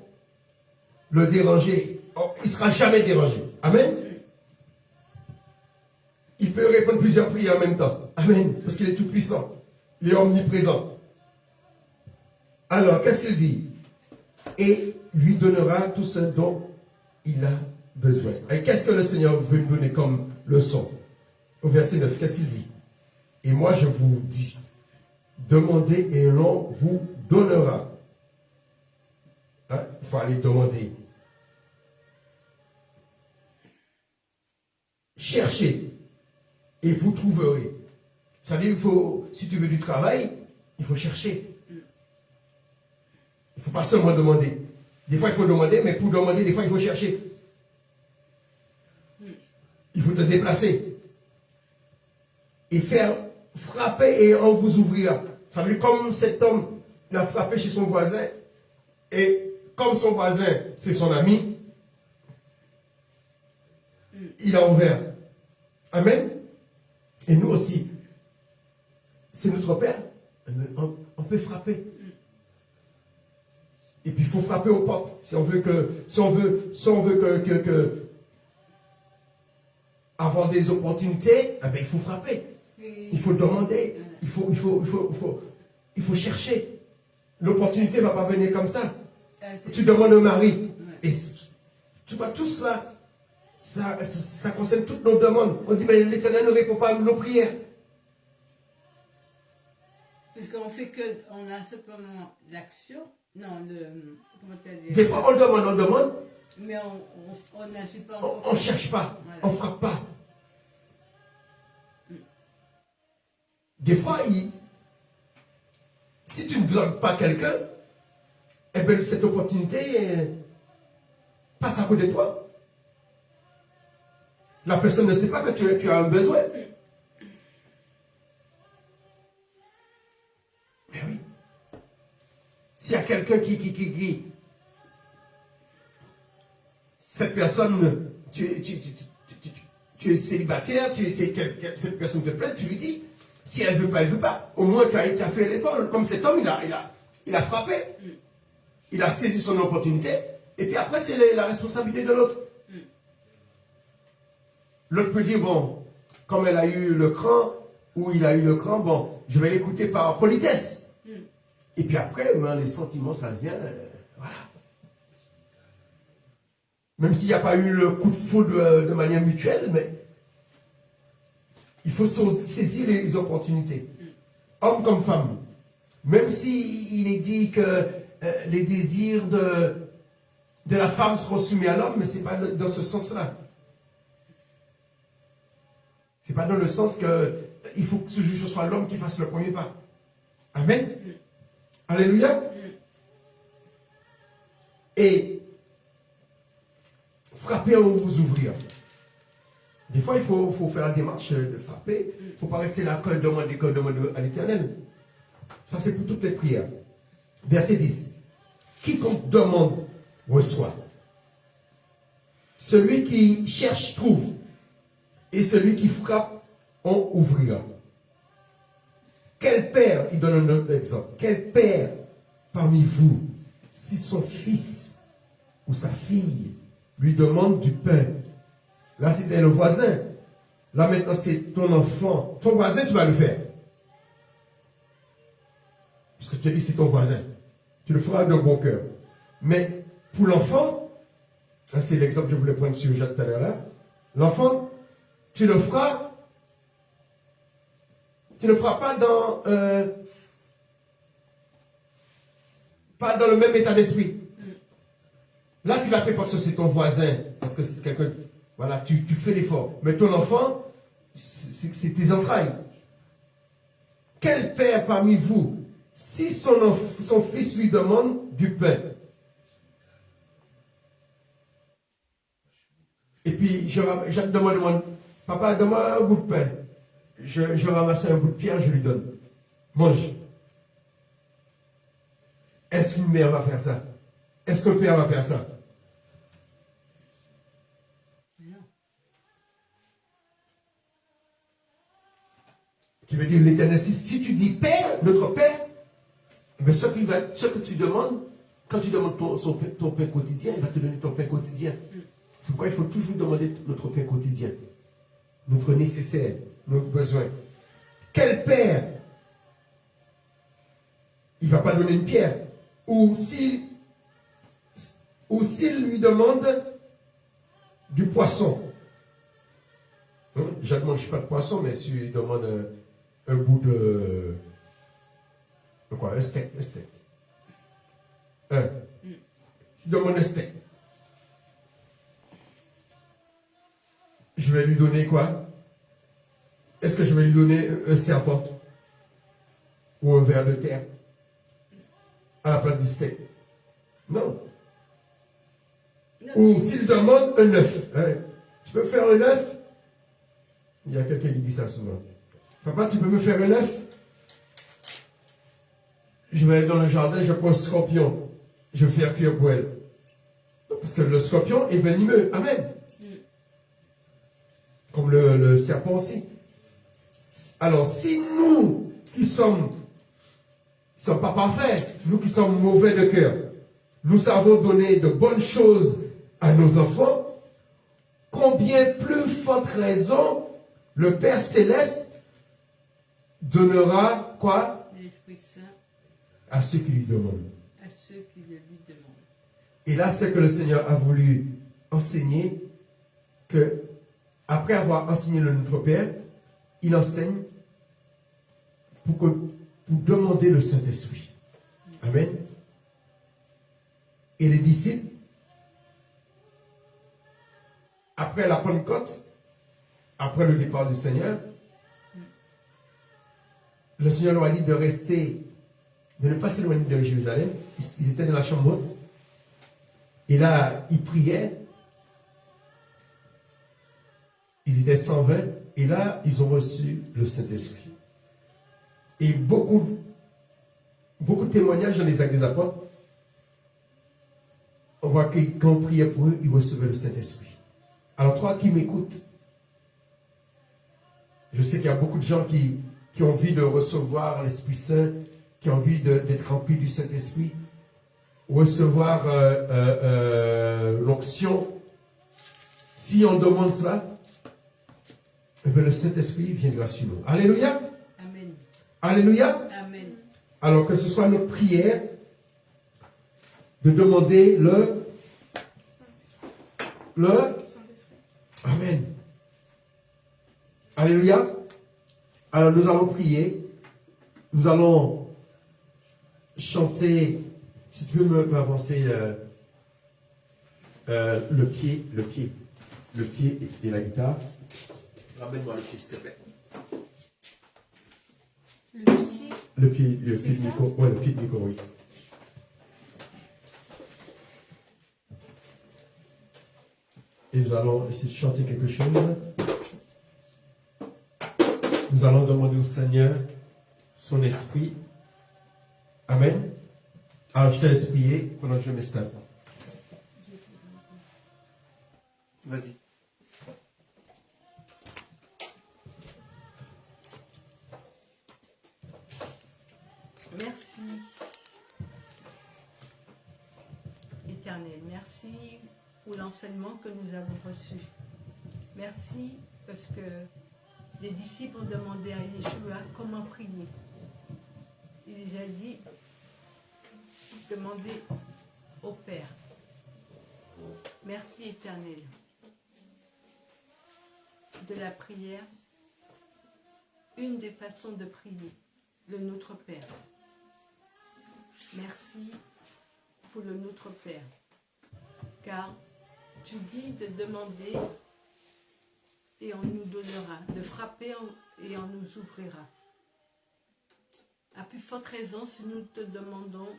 le déranger. Oh, il ne sera jamais dérangé. Amen. Il peut répondre plusieurs prières en même temps. Amen. Parce qu'il est tout puissant. Il est omniprésent. Alors, qu'est-ce qu'il dit? Et lui donnera tout ce dont il a besoin. Et qu'est-ce que le Seigneur veut nous donner comme leçon? Au verset 9, qu'est-ce qu'il dit? Et moi je vous dis, demandez et l'on vous donnera. Hein? Il faut aller demander. Cherchez et vous trouverez. C'est-à-dire, il faut, si tu veux du travail, il faut chercher. Il ne faut pas seulement demander. Des fois, il faut demander, mais pour demander, des fois, il faut chercher. Il faut te déplacer. Et faire frapper et on vous ouvrira. Ça veut dire comme cet homme, il a frappé chez son voisin. Et comme son voisin, c'est son ami, il a ouvert. Amen. Et nous aussi. C'est notre Père. On peut frapper. Et puis il faut frapper aux portes. Si on veut que avoir des opportunités, eh bien, il faut frapper. Il faut demander. Il faut chercher. L'opportunité ne va pas venir comme ça. Tu demandes au mari. Et tu vois, tout cela, ça concerne toutes nos demandes. On dit, mais l'Éternel ne répond pas à nos prières. Puisqu'on fait que, on a simplement l'action, non, comment dire, des fois on demande, mais on n'agit pas. On ne cherche pas, voilà. On ne frappe pas. Des fois, si tu ne donnes pas quelqu'un, eh bien, cette opportunité passe à côté de toi. La personne ne sait pas que tu as un besoin. Mais oui. S'il y a quelqu'un qui cette personne, tu es célibataire, cette personne te plaît, tu lui dis, si elle ne veut pas, elle ne veut pas. Au moins, tu as fait l'effort. Comme cet homme, il a frappé. Il a saisi son opportunité. Et puis après, c'est la responsabilité de l'autre. L'autre peut dire, bon, comme elle a eu le cran, ou il a eu le cran, bon, je vais l'écouter par politesse. Et puis après, les sentiments, ça vient, voilà. Même s'il n'y a pas eu le coup de foudre de manière mutuelle, mais il faut saisir les opportunités. Homme comme femme. Même s'il est dit que les désirs de la femme seront soumis à l'homme, mais ce n'est pas dans ce sens-là. Ce n'est pas dans le sens qu'il faut que ce soit l'homme qui fasse le premier pas. Amen. Alléluia. Et frapper ou vous ouvrir. Des fois, il faut faire la démarche de frapper. Il ne faut pas rester là que demander à l'Éternel. Ça, c'est pour toutes les prières. Verset 10. Quiconque demande, reçoit. Celui qui cherche, trouve. Et celui qui frappe, on ouvrira. Quel père, il donne un autre exemple, quel père parmi vous, si son fils ou sa fille lui demande du pain, là c'était le voisin, là maintenant c'est ton enfant, ton voisin tu vas le faire. Parce que tu as dit c'est ton voisin, tu le feras d'un bon cœur. Mais pour l'enfant, c'est l'exemple que je voulais prendre sur Jacques tout à l'heure là, l'enfant, tu le feras pas dans le même état d'esprit. Là, tu l'as fait parce que c'est ton voisin, parce que c'est quelqu'un. Voilà, tu fais l'effort. Mais ton enfant, c'est tes entrailles. Quel père parmi vous, si son fils lui demande du pain, et puis Jacques demande, papa, donne-moi un bout de pain. Je ramasse un bout de pierre, je lui donne. Mange. Est-ce qu'une mère va faire ça? Est-ce qu'un père va faire ça? Non. Qui veut dire l'Éternel. Si tu dis Père, notre Père, mais ce que tu demandes, quand tu demandes ton pain quotidien, il va te donner ton pain quotidien. C'est pourquoi il faut toujours demander notre pain quotidien. Notre nécessaire, nos besoins. Quel père pas donner une pierre. Ou s'il lui demande du poisson. Je ne mange pas de poisson, mais s'il lui demande un bout de quoi? Un steak. S'il demande un steak, je vais lui donner quoi? Est-ce que je vais lui donner un serpent? Ou un ver de terre? À la place du steak? Non. Ou s'il demande un œuf. Tu peux faire un œuf? Il y a quelqu'un qui dit ça souvent. Papa, tu peux me faire un œuf? Je vais aller dans le jardin, je prends un scorpion. Je vais faire cuire pour elle. Parce que le scorpion est venimeux. Amen. Comme le serpent aussi. Alors, si nous qui sommes pas parfaits, nous qui sommes mauvais de cœur, nous savons donner de bonnes choses à nos enfants, combien plus forte raison le Père Céleste donnera quoi? L'Esprit Saint À ceux qui lui demandent. à ceux qui le lui demandent. Et là, c'est que le Seigneur a voulu enseigner que, après avoir enseigné le Notre Père, il enseigne pour demander le Saint-Esprit. Amen. Et les disciples, après la Pentecôte, après le départ du Seigneur, le Seigneur leur a dit de rester, de ne pas s'éloigner de Jérusalem. Ils étaient dans la chambre haute. Et là, ils priaient. Ils étaient 120. Et là, ils ont reçu le Saint-Esprit. Et beaucoup de témoignages dans les Actes des Apôtres. On voit que quand on priait pour eux, ils recevaient le Saint-Esprit. Alors, toi qui m'écoutes, je sais qu'il y a beaucoup de gens qui ont envie de recevoir l'Esprit Saint, qui ont envie d'être remplis du Saint-Esprit, recevoir l'onction. Si on demande cela, eh bien, le Saint-Esprit viendra sur nous. Alléluia. Amen. Alléluia. Amen. Alors que ce soit notre prière de demander le Amen. Alléluia. Alors nous allons prier. Nous allons chanter. Si tu peux me avancer le pied et la guitare. Ramène-moi le pied, s'il te plaît. Le pied de Nico. Ouais, le pied de Nico, oui. Et nous allons essayer de chanter quelque chose. Nous allons demander au Seigneur son esprit. Amen. Alors, je te laisse prier pendant que je m'installe. Vas-y. Merci. Éternel, merci pour l'enseignement que nous avons reçu. Merci parce que les disciples ont demandé à Yeshua comment prier. Il les a dit, demandez au Père. Merci Éternel de la prière, une des façons de prier, le Notre Père. Merci pour le Notre Père, car tu dis de demander et on nous donnera, de frapper et on nous ouvrira. À plus forte raison, si nous te demandons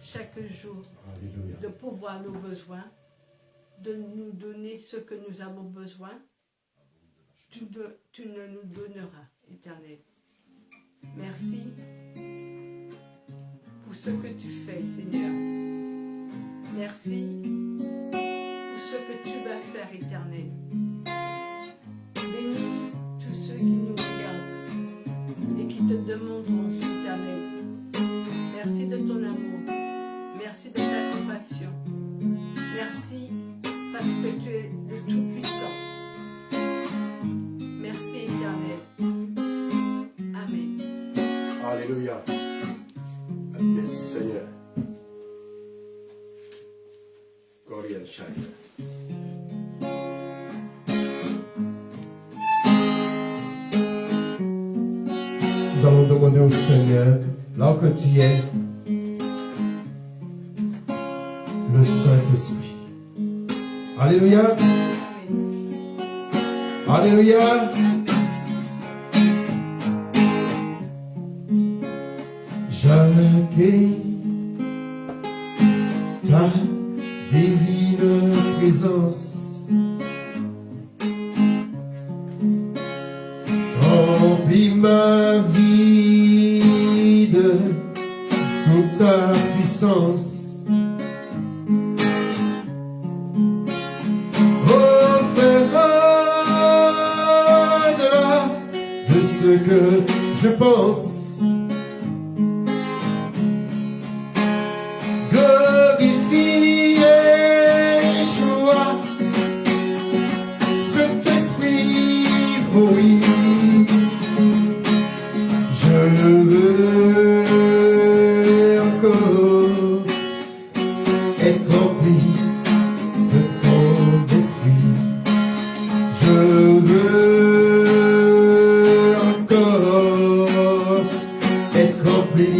chaque jour Alléluia. de pourvoir nos besoins, de nous donner ce que nous avons besoin, tu ne nous donneras, Éternel. Merci pour ce que tu fais, Seigneur. Merci pour ce que tu vas faire, Éternel. Bénis tous ceux qui nous regardent et qui te demanderont, Éternel. Merci de ton amour. Merci de ta compassion. Merci parce que tu es le Tout-Puissant. Merci, Éternel. Amen. Alléluia. Nous allons demander au Seigneur, là où que tu es, le Saint-Esprit. Alléluia. Alléluia. J'accueille ta divine présence. Remplis ma vie de toute ta puissance. Oh, fais au-delà de ce que je pense. Glorifie Yeshua, Saint-Esprit, oh oui. Je veux encore être rempli de ton esprit. Je veux encore être rempli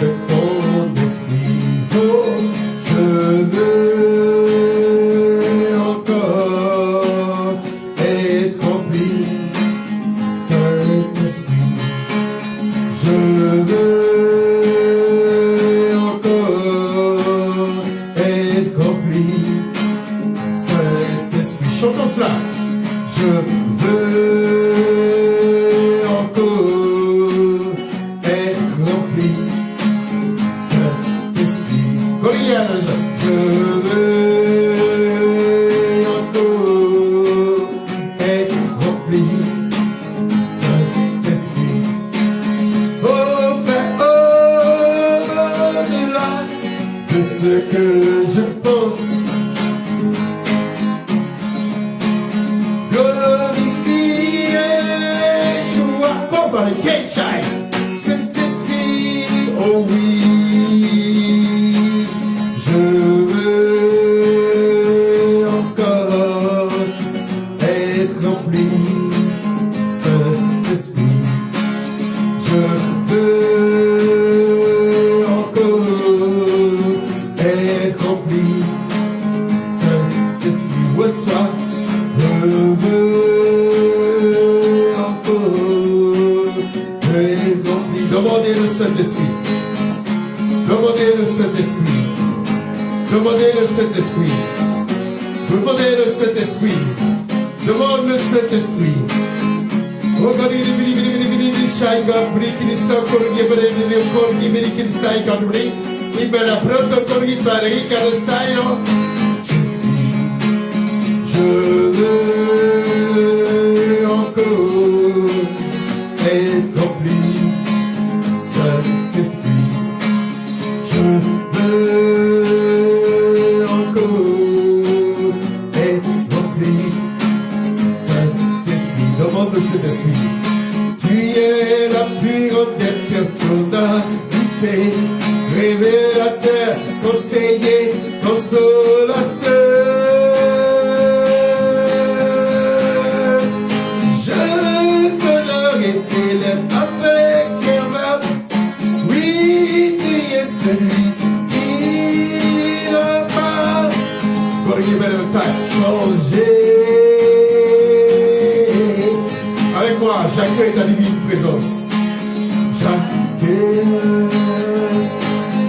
de ton esprit. Oh, je veux encore être rempli, Saint-Esprit. Je veux encore être rempli, Saint-Esprit. Chantons cela. Je veux encore être rempli, Saint-Esprit. Corrigage. Je veux encore être rempli, Saint-Esprit. Oh, fais au-delà de ce que je pense. Glorifie Yeshua, Papa, Ketchai, Saint-Esprit, oh oui. Je veux encore être rempli, Saint-Esprit. Je veux encore être rempli, Saint-Esprit. Reçois. Je veux encore être rempli. Demandez le Saint-Esprit. Demandez le Saint-Esprit. Demandez le Saint-Esprit. Demandez le Saint-Esprit. Demande le Saint-Esprit. Oh, God, you really shy God, break in his soul, give it in your call, give it in side God, break. We better protocol, give it in the side of. Je veux encore être rempli, Saint-Esprit. Je veux encore être rempli, Saint-Esprit. Demande le Saint-Esprit. Tu es la pureté, personnalité, révélateur, conseiller, consolateur. Je te le révèle avec ferveur. Oui, tu es celui qui ne m'a changé. Avec moi, j'accueille ta divine présence. J'accueille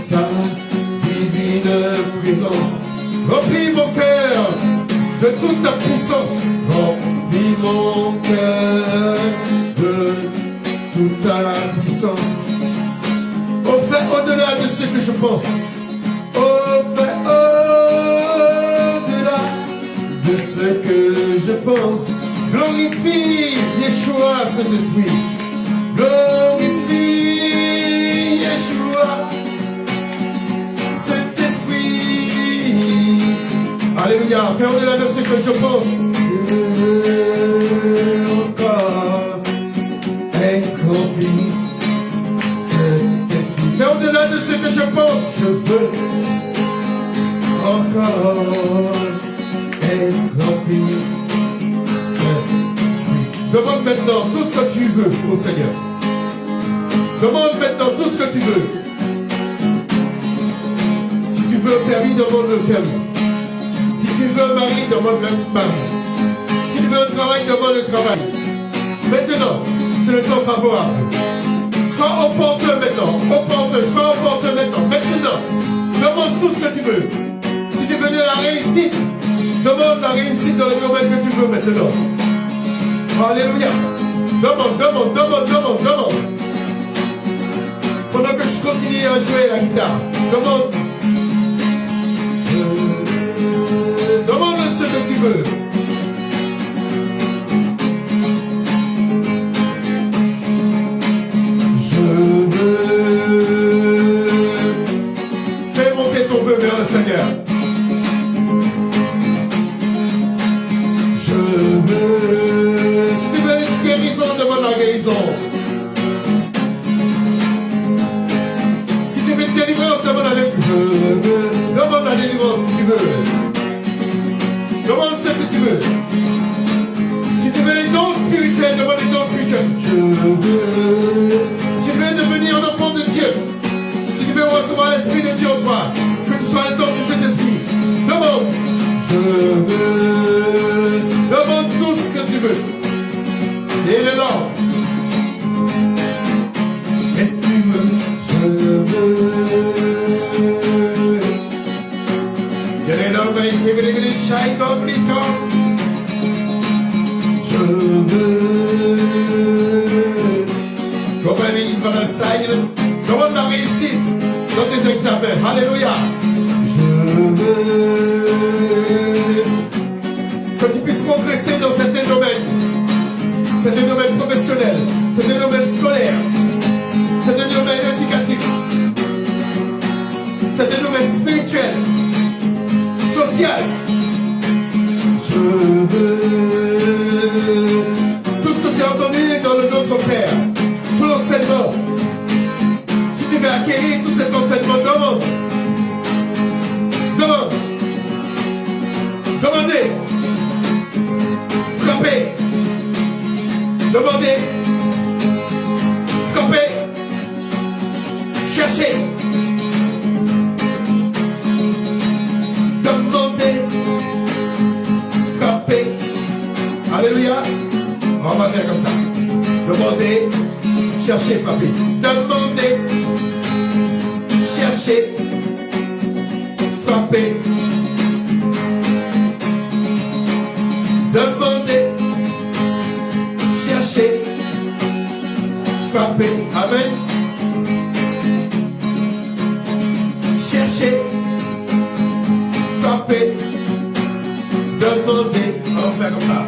ta divine présence. Remplis mon cœur de toute ta puissance. Remplis mon cœur de toute ta puissance. Oh, fais au-delà de ce que je pense. Oh, fais au-delà de ce que je pense. Glorifie Yeshua, Saint-Esprit. Glorifie Yeshua, Saint-Esprit. Alléluia. Fais au-delà de ce que je pense. Encore être rempli, Saint-Esprit. Fais au-delà de ce que je pense. Je veux encore au Seigneur. Demande maintenant tout ce que tu veux. Si tu veux un permis, demande le permis. Si tu veux un mari, demande le mari. Si tu veux un travail, demande le travail. Maintenant, c'est le temps favorable. Sois opportun maintenant. Opportun, sois opportun maintenant. Maintenant, demande tout ce que tu veux. Si tu veux la réussite, demande la réussite dans le domaine que tu veux maintenant. Alléluia. Demande. Pendant que je continue à jouer la guitare, demande ce que tu veux. Fais monter ton feu vers le Seigneur. Si tu veux une guérison, demande la guérison. Si tu veux une délivrance, demande la délivrance. Demande la délivrance si tu veux. Demande ce que tu veux. Si tu veux les dons spirituels, demande les dons spirituels. Si tu veux devenir un enfant de Dieu, si tu veux recevoir l'Esprit de Dieu en toi, que tu sois le don du Saint-Esprit, demande. Demande tout ce que tu veux. Et le nom. Est-ce que tu veux? Je veux. Demande la réussite dans tes examens. Alléluia. Que tu puisses progresser dans certains domaines. Certains domaines professionnels, certains domaines scolaires, certains domaines éducatifs, certains domaines spirituels, sociaux. Je veux tout ce que tu as entendu dans le nom de ton Père, tout l'enseignement. Si tu veux acquérir tout cet enseignement, demande. Demandez. Frappez. Demandez. Frappez. Cherchez. Demandez. Frappez. Alléluia. On va faire comme ça. Demandez. Cherchez, frappez. Demandez. Cherchez. Frappez. Demandez. Cherchez. Frappez. Amen. Cherchez. Frappez. Demandez. On va faire comme ça.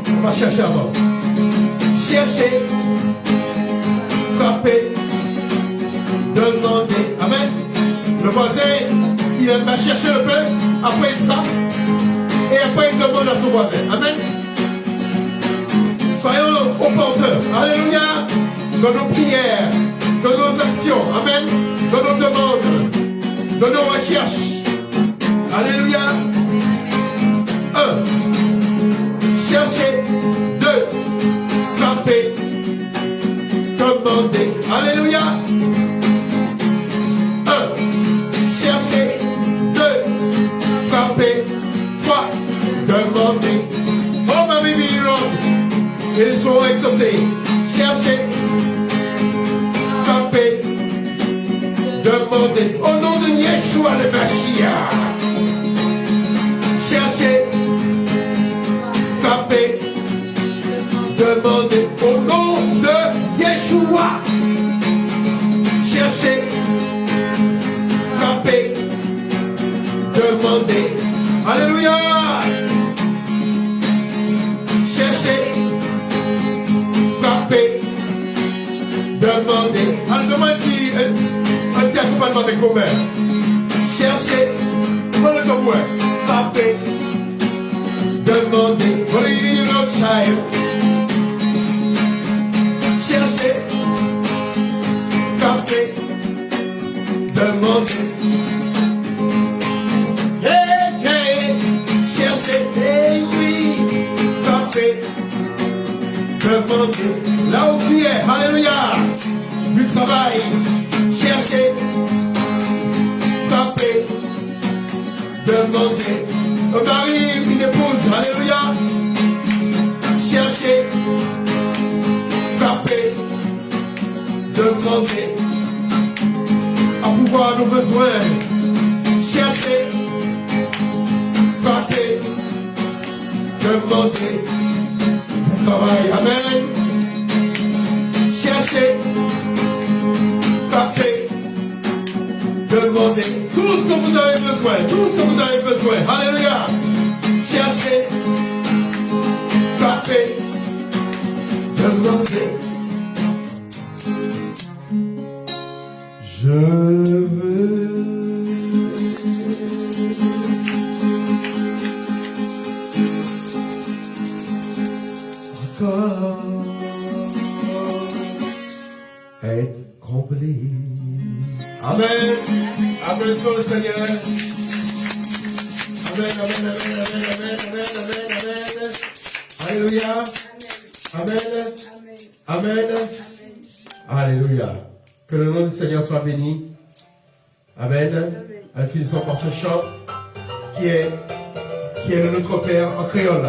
On va chercher avant. Cherchez. Frappez. Demandez. Amen. Le voisin, il va chercher le pain, après il frappe, et après il demande à son voisin. Amen. Soyons opportuns. Alléluia. Dans nos prières, dans nos actions. Amen. Dans nos demandes, dans nos recherches. Alléluia. 1. Cherchez. 2. Frappez. Demandez. Alléluia. 1. Cherchez. 2. Frappez. 3. Demandez. Oh ma baby Lord. Ils sont exaucés. Cherchez. Frappez. Demandez. Au nom de Yeshua le Mashiach. Cherchez. Frappez. Demandez. Au nom de Yeshua. Cherchez. Frappez. Demandez. Alléluia. Cherchez. Frappez. Demandez. Alors, un petit accompagnement avec vos mains. Cherchez. Prenez comme moi. Frappez. Demandez. Prenez le child. Cherchez. Frappez. Demandez. Cherchez. Et oui. Frappez. demander. Là où tu es, alléluia, du travail, chercher, taper, demander. Un mari, une épouse, alléluia, chercher, taper, demander. À pouvoir nos besoins, chercher, taper, demander. Du travail, amen. Chercher, taper, demander. Tout ce que vous avez besoin, tout ce que vous avez besoin. Alléluia. Chercher, taper, demander. Je veux encore être complet. Amen. Amen sur le Seigneur. Amen, amen, amen, amen, amen, amen, amen, amen. Alléluia. Amen. Amen. Alléluia. Que le nom du Seigneur soit béni. Amen. Allons finissons par ce chant qui est le Notre Père en créole.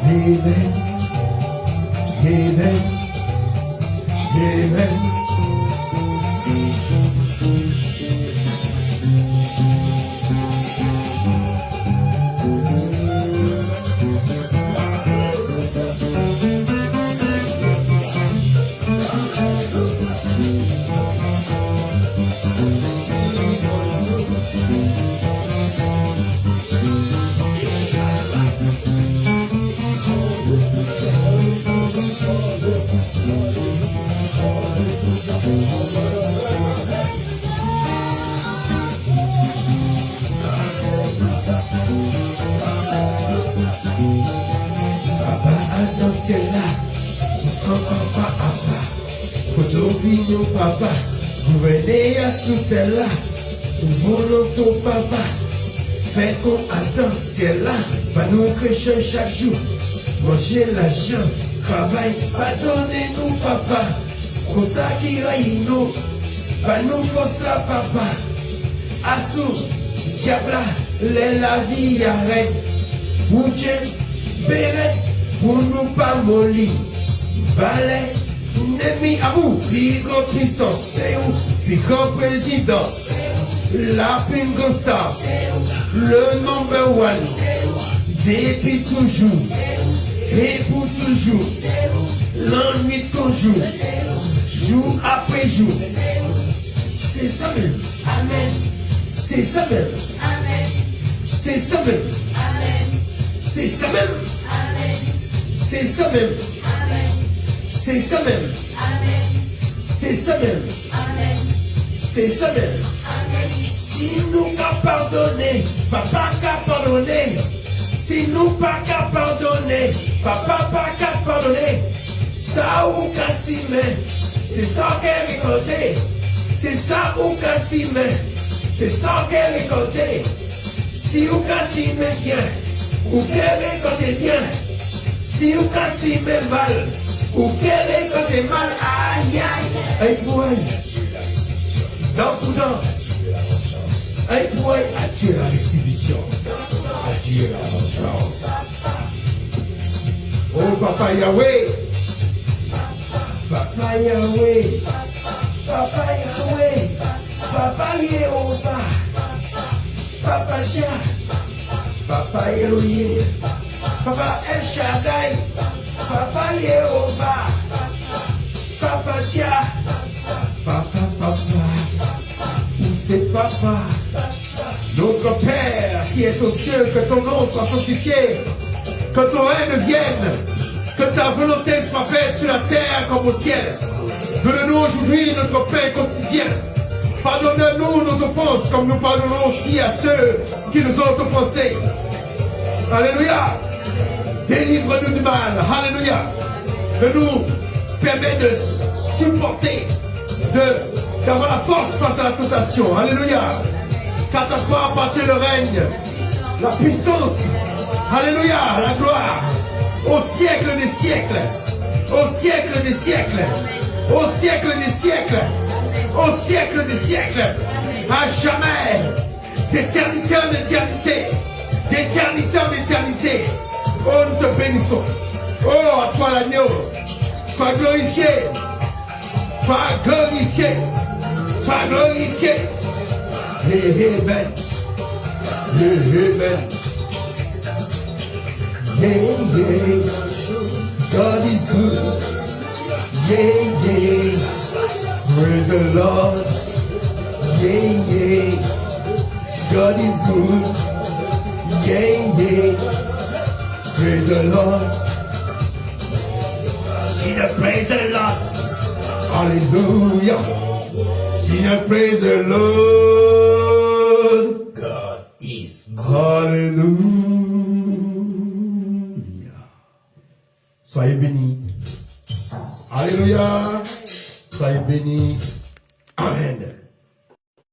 Amen. Amen. Amen. C'est là, tu sens papa, papa. Photo vidéo papa, vous venez à sous là, vous voulons ton papa. Faites qu'on attend, c'est là, pas nous crécher chaque jour. Manger l'argent, travail, pardonnez-nous papa. Pour ça qui raille nous, pas nous force là papa. Assou, diabla, la vie arrête. Bouche, béret. Pour nous pas mollir, valet, ennemi à vous, plus grand puissance, c'est où, plus grand président, la plus grande star, le number one, depuis toujours, et pour toujours, l'ennui qu'on joue, jour après jour, c'est ça même, amen, c'est ça même, amen, c'est ça même, amen, c'est ça même, amen. C'est ça même. Amen. C'est ça même. Amen. C'est ça même. Amen. C'est ça même. Amen. Si nous pas pardonner, papa qu'a pardonné. Si nous pas qu'à pardonner, papa pas qu'à pardonner. Ça ou qu'à s'y met, c'est ça qu'elle récolté. C'est ça ou qu'à s'y met, c'est ça qu'elle récolté. Si ou qu'à s'y met bien, ou qu'elle récolté bien. Si vous cassez mes balles, ou quel est quand c'est mal, aïe aïe, aïe boy, dans tout dans, aïe boy, attirer la rétribution, attirer la vengeance. Oh papa Yahweh, papa Yahweh, papa Yahweh, papa Yehovah, papa Jah, papa Elohim. Papa El Shaddai, Papa Yehovah, Papa Tia, Papa, où c'est Papa, notre Père qui est aux cieux, que ton nom soit sanctifié, que ton règne vienne, que ta volonté soit faite sur la terre comme au ciel. Donne-nous aujourd'hui notre pain quotidien. Pardonne-nous nos offenses comme nous pardonnons aussi à ceux qui nous ont offensés. Alléluia. Délivre-nous du mal. Alléluia. De nous permet de supporter, d'avoir la force face à la tentation. Alléluia. Car à toi appartient le règne, la puissance. Alléluia. La gloire. Au siècle des siècles. Au siècle des siècles. Au siècle des siècles. Au siècle des siècles. À jamais. D'éternité en éternité. D'éternité en éternité. Oh, nous te bénissons. Oh, à toi l'agneau. Sois glorifié. Sois glorifié. Sois glorifié. Amen. Amen. Yeah, yeah. God is good. Yeah, yeah. Praise the Lord. Yeah, yeah. God is good. Yeah, yeah. Praise the Lord. Sing the praise the Lord. Hallelujah. Sing the praise the Lord. God is good. Hallelujah. Soyez bénis. Alléluia. Soyez bénis. Amen.